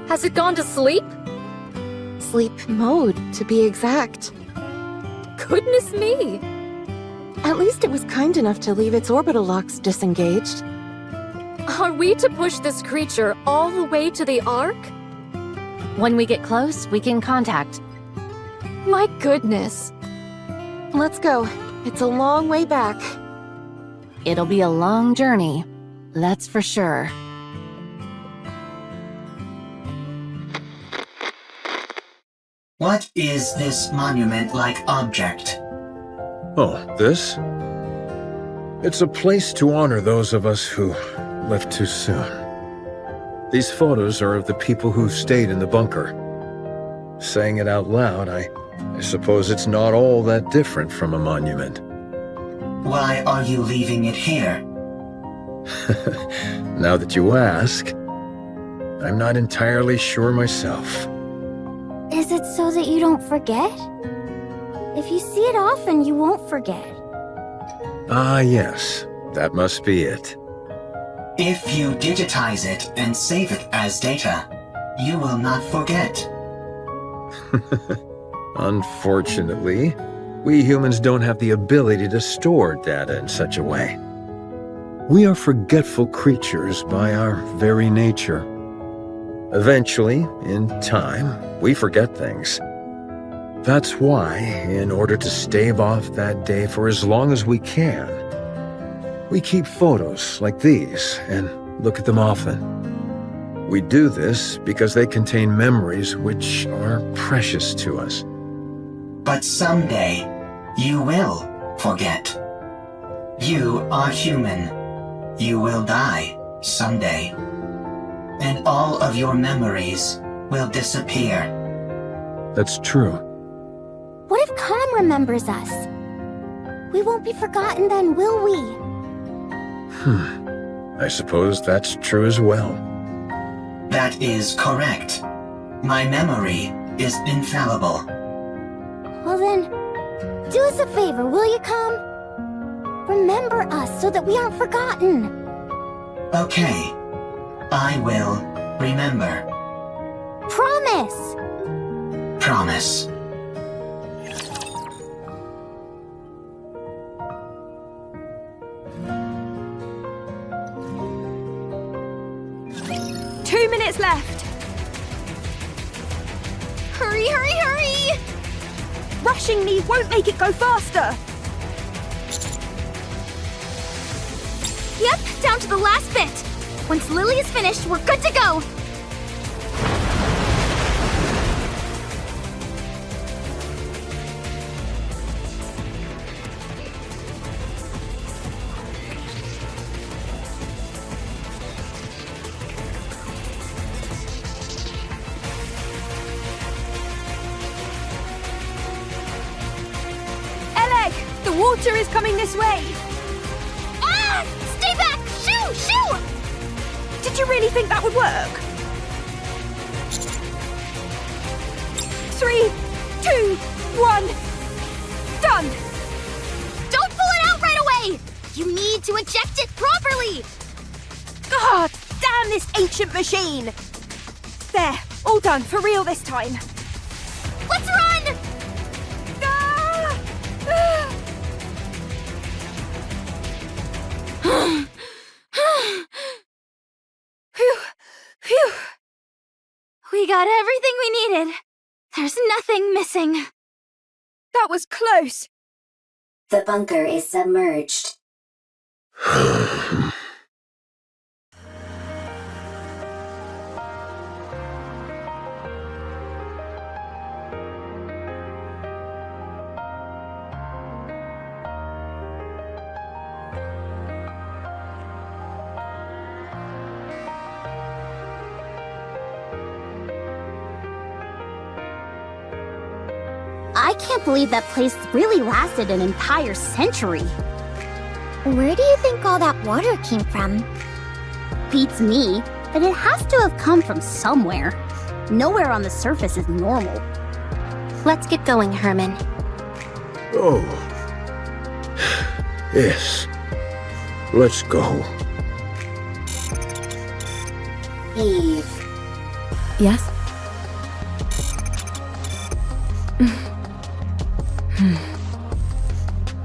Has it gone to sleep? Sleep mode, to be exact. Goodness me! At least it was kind enough to leave its orbital locks disengaged. Are we to push this creature all the way to the Ark? When we get close, we can contact. My goodness. Let's go. It's a long way back. It'll be a long journey, that's for sure. What is this monument-like object? Oh, this? It's a place to honor those of us who left too soon. These photos are of the people who stayed in the bunker. Saying it out loud, I suppose it's not all that different from a monument. Why are you leaving it here? Now that you ask, I'm not entirely sure myself. Is it so that you don't forget? If you see it often, you won't forget. Ah, yes. That must be it. If you digitize it and save it as data, you will not forget. Unfortunately, we humans don't have the ability to store data in such a way. We are forgetful creatures by our very nature. Eventually, in time, we forget things. That's why, in order to stave off that day for as long as we can, we keep photos like these and look at them often. We do this because they contain memories which are precious to us. But someday, you will forget. You are human. You will die someday. And all of your memories will disappear. That's true. What if Calm remembers us? We won't be forgotten then, will we? I suppose that's true as well. That is correct. My memory is infallible. Well then, do us a favor, will you, Calm? Remember us so that we aren't forgotten. Okay. I will remember. Promise! Promise. Two minutes left. Hurry, hurry, hurry! Rushing me won't make it go faster. Yep, down to the last bit. Once Lily is finished, we're good to go. The water is coming this way! Ah! Stay back! Shoo! Shoo! Did you really think that would work? 3, 2, 1... Done! Don't pull it out right away! You need to eject it properly! God damn this ancient machine! There, all done, for real this time. Let's run! Ah! Phew, phew. We got everything we needed. There's nothing missing. That was close. The bunker is submerged. I can't believe that place really lasted an entire century. Where do you think all that water came from? Beats me, but it has to have come from somewhere. Nowhere on the surface is normal. Let's get going, Hermin. Oh. Yes. Let's go. Eve. Yes?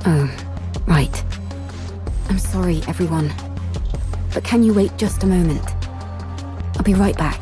Oh, right. I'm sorry, everyone. But can you wait just a moment? I'll be right back.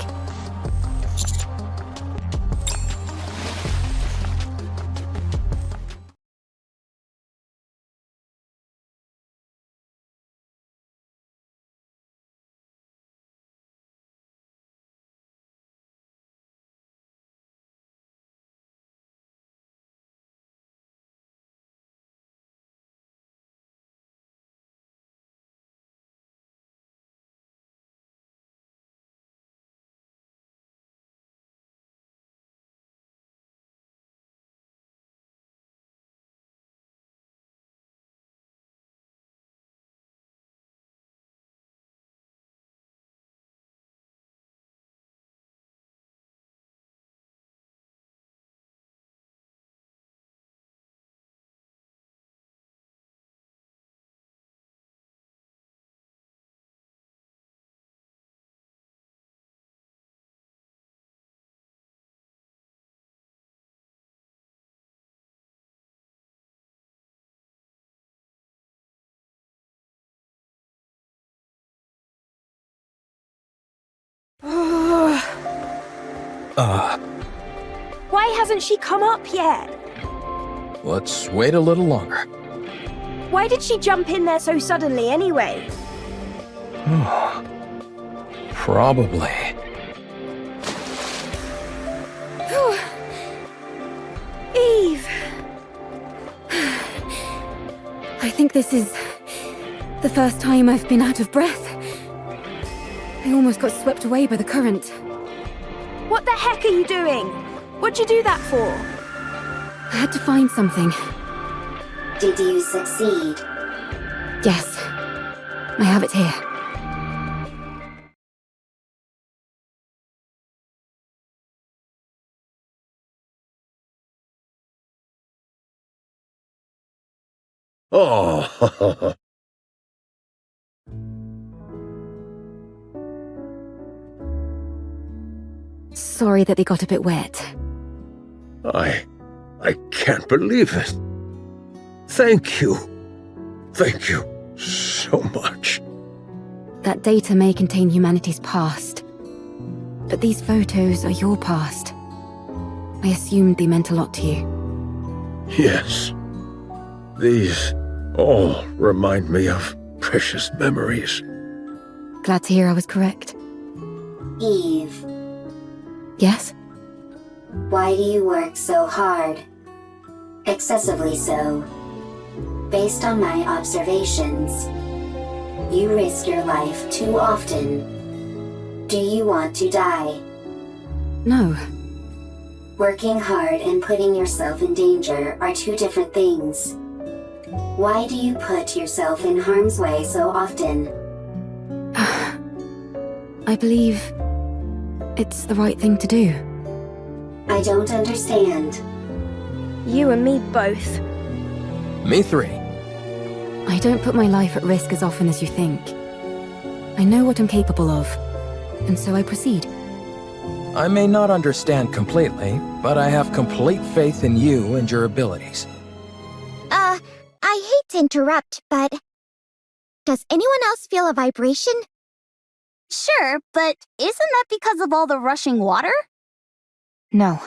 Why hasn't she come up yet? Let's wait a little longer. Why did she jump in there so suddenly anyway? Probably. Eve! I think this is the first time I've been out of breath. I almost got swept away by the current. What the heck are you doing? What'd you do that for? I had to find something. Did you succeed? Yes. I have it here. Oh, Sorry that they got a bit wet. I can't believe it. Thank you. Thank you so much. That data may contain humanity's past, but these photos are your past. I assumed they meant a lot to you. Yes. These all remind me of precious memories. Glad to hear I was correct. Eve, Yes? why do you work so hard? Excessively so. Based on my observations, you risk your life too often. Do you want to die? No. Working hard and putting yourself in danger are two different things. Why do you put yourself in harm's way so often? I believe it's the right thing to do. I don't understand. You and me both. Me three. I don't put my life at risk as often as you think. I know what I'm capable of, and so I proceed. I may not understand completely, but I have complete faith in you and your abilities. I hate to interrupt, but does anyone else feel a vibration? Sure, but isn't that because of all the rushing water? No.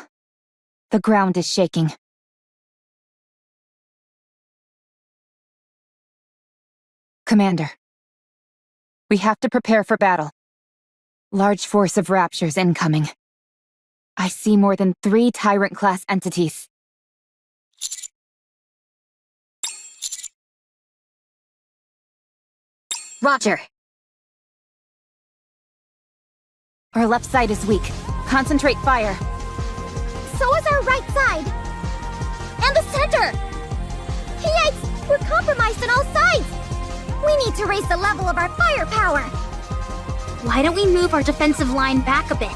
The ground is shaking. Commander. We have to prepare for battle. Large force of Raptures incoming. I see more than 3 Tyrant-class entities. Roger. Our left side is weak. Concentrate fire. So is our right side! And the center! Yikes! We're compromised on all sides! We need to raise the level of our firepower! Why don't we move our defensive line back a bit?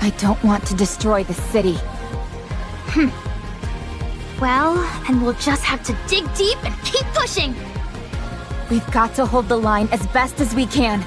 I don't want to destroy the city. Well, then we'll just have to dig deep and keep pushing! We've got to hold the line as best as we can.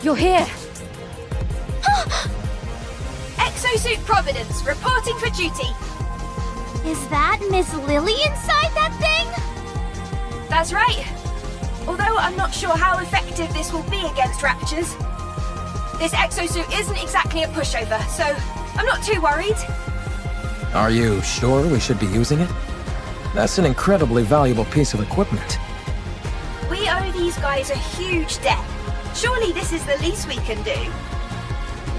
You're here! Exosuit Providence, reporting for duty. Is that Miss Lily inside that thing? That's right. Although I'm not sure how effective this will be against Raptures. This exosuit isn't exactly a pushover, so I'm not too worried. Are you sure we should be using it? That's an incredibly valuable piece of equipment. We owe these guys a huge debt. Surely this is the least we can do.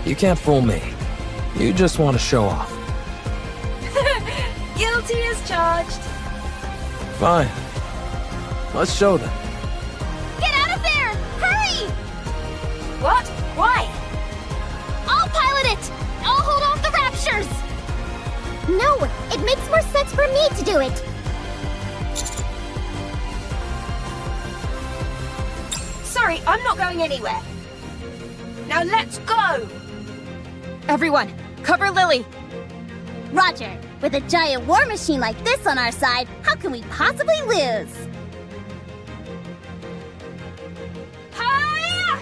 You can't fool me. You just want to show off. Guilty as charged. Fine. Let's show them. Get out of there! Hurry! What? Why? I'll pilot it! I'll hold off the Raptures! No, it makes more sense for me to do it. Sorry, I'm not going anywhere. Now let's go! Everyone, cover Lily! Roger. With a giant war machine like this on our side, how can we possibly lose? Hiya!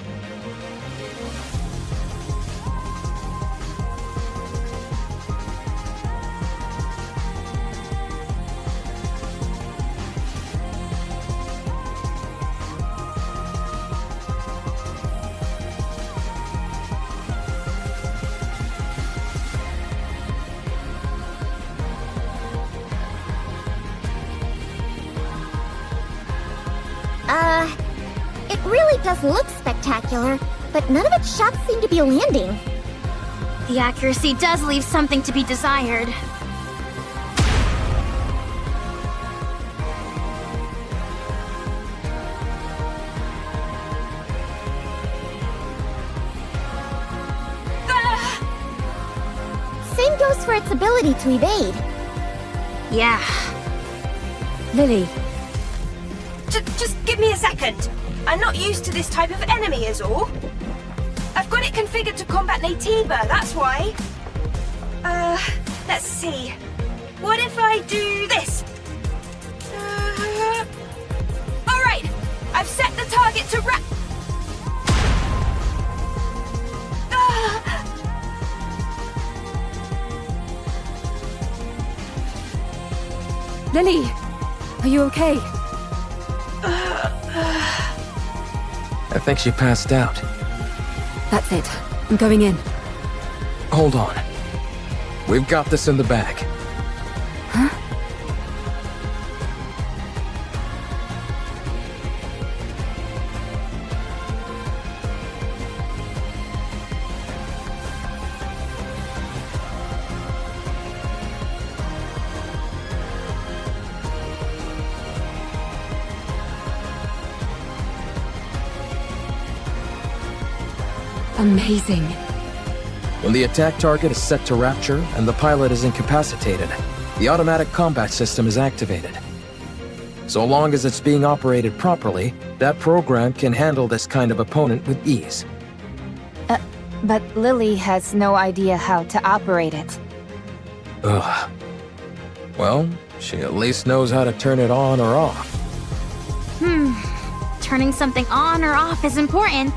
It really does look spectacular, but none of its shots seem to be landing. The accuracy does leave something to be desired. Same goes for its ability to evade. Yeah. Lily. Just give me a second. I'm not used to this type of enemy is all. I've got it configured to combat Natiba, that's why. Let's see. What if I do this? Alright, I've set the target to Lily, are you okay? I think she passed out. That's it. I'm going in. Hold on. We've got this in the bag. Huh? Amazing. When the attack target is set to rapture and the pilot is incapacitated, the automatic combat system is activated. So long as it's being operated properly, that program can handle this kind of opponent with ease. But Lily has no idea how to operate it. Ugh. Well, she at least knows how to turn it on or off. Turning something on or off is important.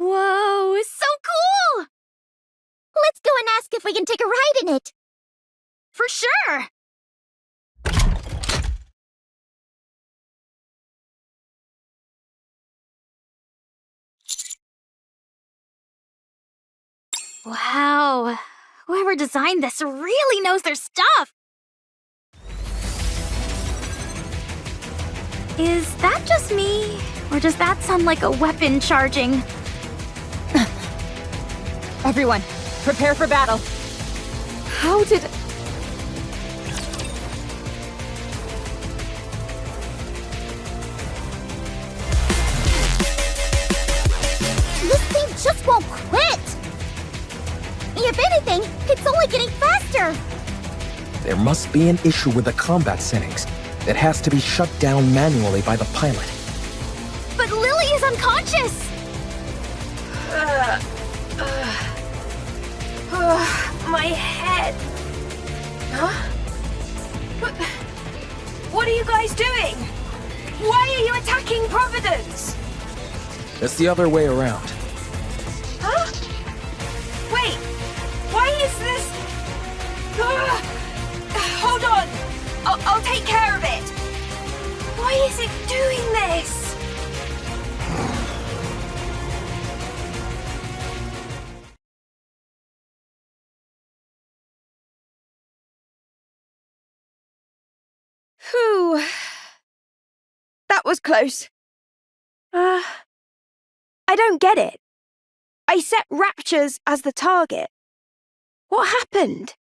Whoa, so cool! Let's go and ask if we can take a ride in it. For sure! Wow, whoever designed this really knows their stuff! Is that just me? Or does that sound like a weapon charging? Everyone, prepare for battle. How did... This thing just won't quit! If anything, it's only getting faster! There must be an issue with the combat settings that has to be shut down manually by the pilot. But Lily is unconscious! My head. Huh? What are you guys doing? Why are you attacking Providence? It's the other way around. Huh? Wait, why is this... Hold on, I'll take care of it. Why is it doing this? Whew. That was close. I don't get it. I set raptures as the target. What happened?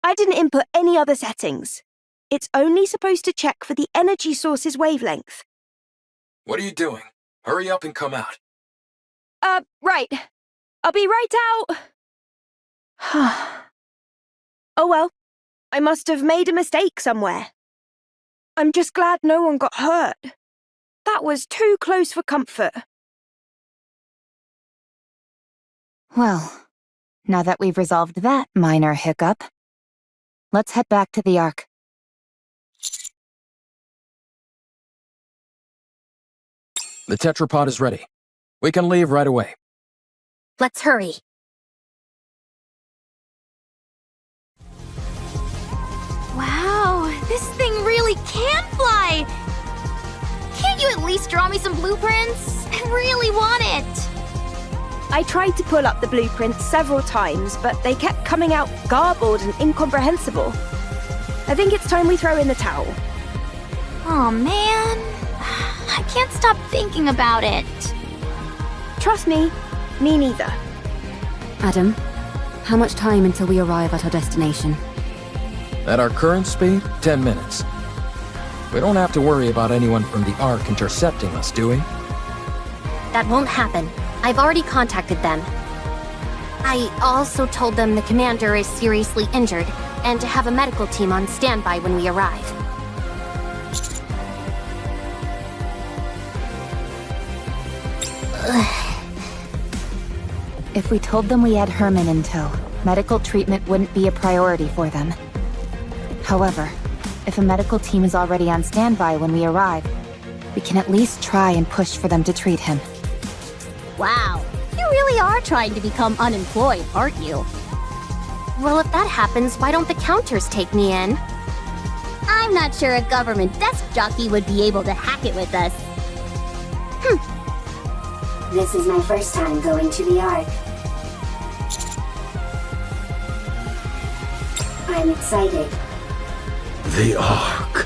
I didn't input any other settings. It's only supposed to check for the energy source's wavelength. What are you doing? Hurry up and come out. Right. I'll be right out. Oh well, I must have made a mistake somewhere. I'm just glad no one got hurt. That was too close for comfort. Well, now that we've resolved that minor hiccup, let's head back to the Ark. The tetrapod is ready. We can leave right away. Let's hurry. Wow, this thing really can fly! Can't you at least draw me some blueprints? I really want it! I tried to pull up the blueprints several times, but they kept coming out garbled and incomprehensible. I think it's time we throw in the towel. Oh man, I can't stop thinking about it. Trust me, me neither. Adam, how much time until we arrive at our destination? At our current speed, 10 minutes. We don't have to worry about anyone from the Ark intercepting us, do we? That won't happen. I've already contacted them. I also told them the commander is seriously injured and to have a medical team on standby when we arrive. If we told them we had Hermin in tow, medical treatment wouldn't be a priority for them. However, if a medical team is already on standby when we arrive, we can at least try and push for them to treat him. Wow, you really are trying to become unemployed, aren't you? Well, if that happens, why don't the counters take me in? I'm not sure a government desk jockey would be able to hack it with us. This is my first time going to the Ark. I'm excited. The Ark.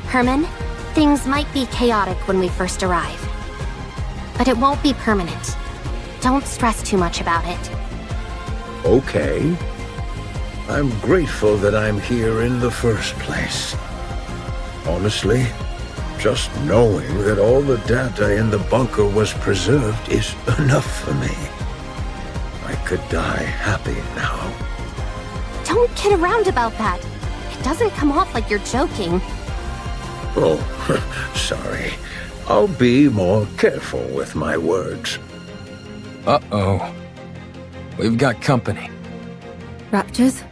Hermin, things might be chaotic when we first arrive. But it won't be permanent. Don't stress too much about it. Okay. I'm grateful that I'm here in the first place. Honestly, just knowing that all the data in the bunker was preserved is enough for me. I could die happy now. Don't kid around about that. It doesn't come off like you're joking. Oh, sorry. I'll be more careful with my words. Uh-oh. We've got company. Raptures?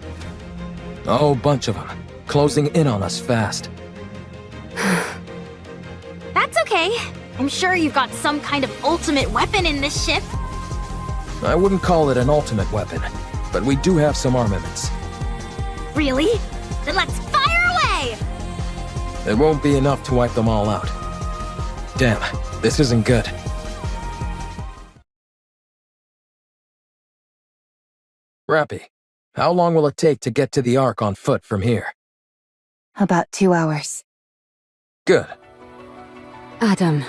A whole bunch of them. Closing in on us fast. That's okay. I'm sure you've got some kind of ultimate weapon in this ship. I wouldn't call it an ultimate weapon, but we do have some armaments. Really? Then let's fire away! It won't be enough to wipe them all out. Damn, this isn't good. Rappy, how long will it take to get to the Ark on foot from here? About 2 hours. Good. Adam.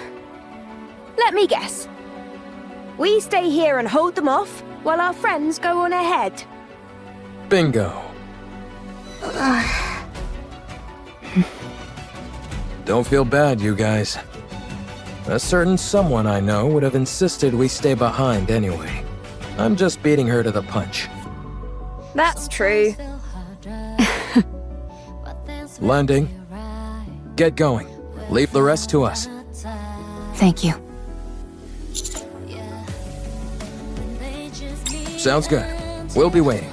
Let me guess. We stay here and hold them off while our friends go on ahead. Bingo. Don't feel bad, you guys. A certain someone I know would have insisted we stay behind anyway. I'm just beating her to the punch. That's true. Landing. Get going. Leave the rest to us. Thank you. Sounds good. We'll be waiting.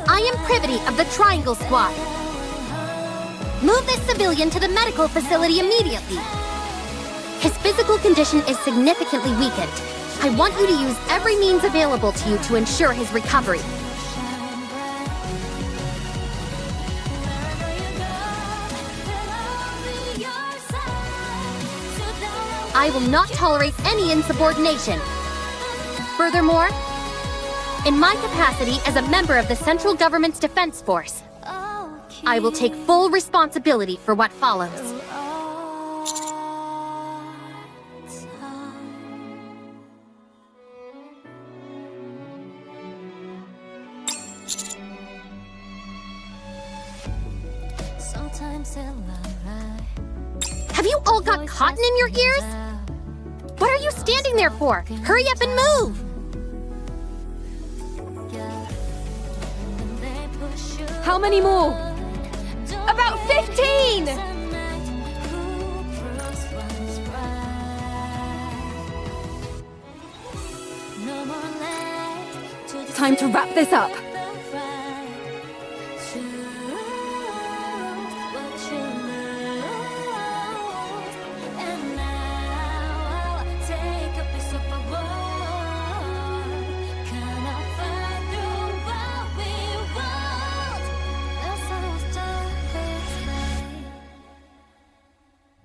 I am Privity of the Triangle Squad. Move this civilian to the medical facility immediately. His physical condition is significantly weakened. I want you to use every means available to you to ensure his recovery. I will not tolerate any insubordination. Furthermore, in my capacity as a member of the central government's defense force, I will take full responsibility for what follows. Have you all got cotton in your ears? What are you standing there for? Hurry up and move! How many more? About 15! Time to wrap this up.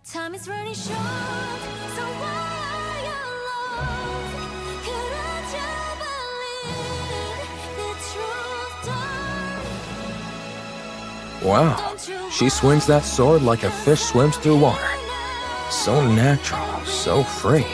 Time is running short, so why are you lost? Couldn't you believe the truth? Wow, she swings that sword like a fish swims through water. So natural, so free.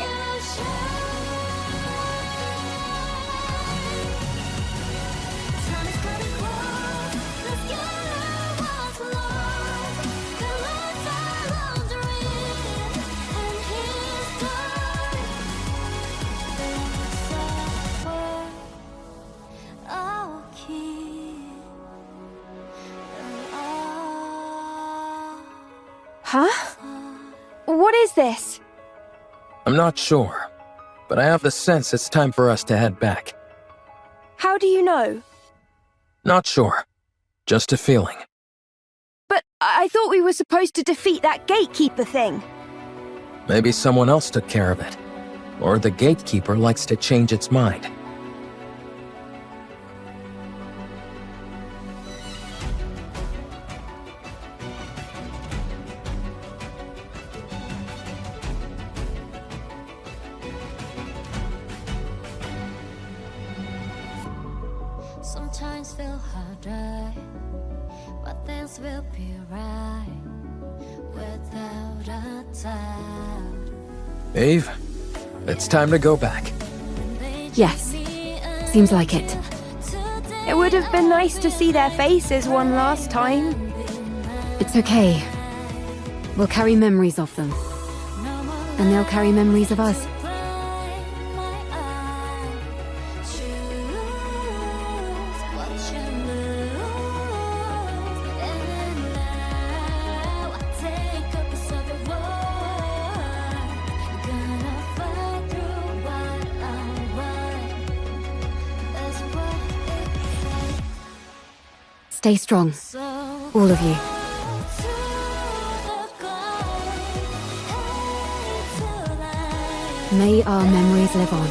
Huh? What is this? I'm not sure, but I have the sense it's time for us to head back. How do you know? Not sure. Just a feeling. But I thought we were supposed to defeat that gatekeeper thing. Maybe someone else took care of it. Or the gatekeeper likes to change its mind. Sometimes feel harder, but things will be right without a doubt. Eve, it's time to go back. Yes. Seems like it. It would have been nice to see their faces one last time. It's okay. We'll carry memories of them. And they'll carry memories of us. Stay strong, all of you. May our memories live on.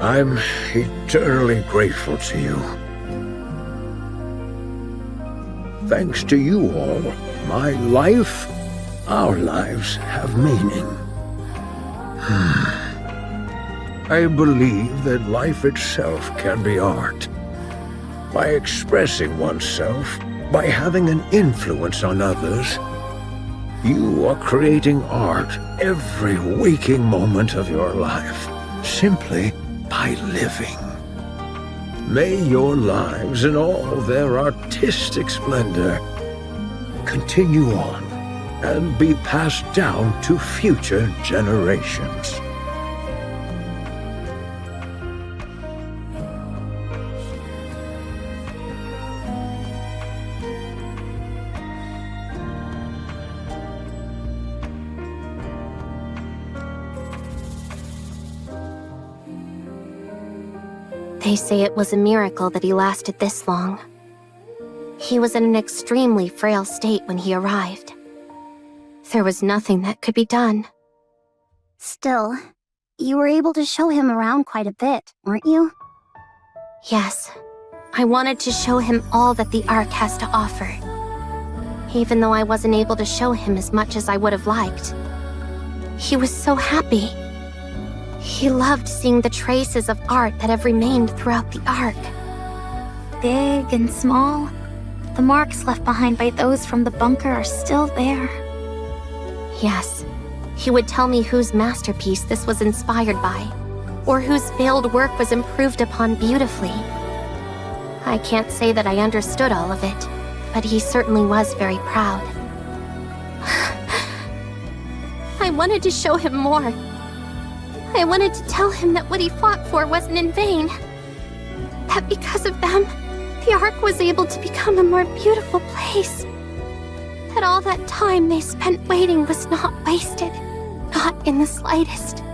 I'm eternally grateful to you. Thanks to you all, my life, our lives have meaning. I believe that life itself can be art. By expressing oneself, by having an influence on others, you are creating art every waking moment of your life, simply by living. May your lives in all their artistic splendor continue on and be passed down to future generations. They say it was a miracle that he lasted this long. He was in an extremely frail state when he arrived. There was nothing that could be done. Still, you were able to show him around quite a bit, weren't you? Yes, I wanted to show him all that the Ark has to offer. Even though I wasn't able to show him as much as I would have liked. He was so happy. He loved seeing the traces of art that have remained throughout the Ark. Big and small, the marks left behind by those from the bunker are still there. Yes, he would tell me whose masterpiece this was inspired by, or whose failed work was improved upon beautifully. I can't say that I understood all of it, but he certainly was very proud. I wanted to show him more. I wanted to tell him that what he fought for wasn't in vain. That because of them, the Ark was able to become a more beautiful place. That all that time they spent waiting was not wasted, not in the slightest.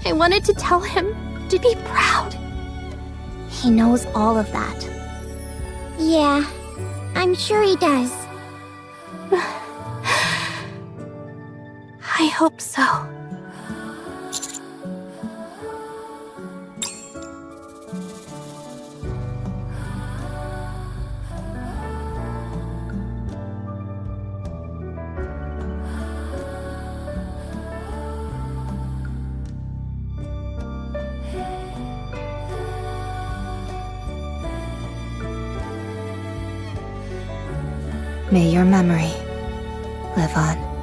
I wanted to tell him to be proud. He knows all of that. Yeah, I'm sure he does. I hope so. May your memory live on.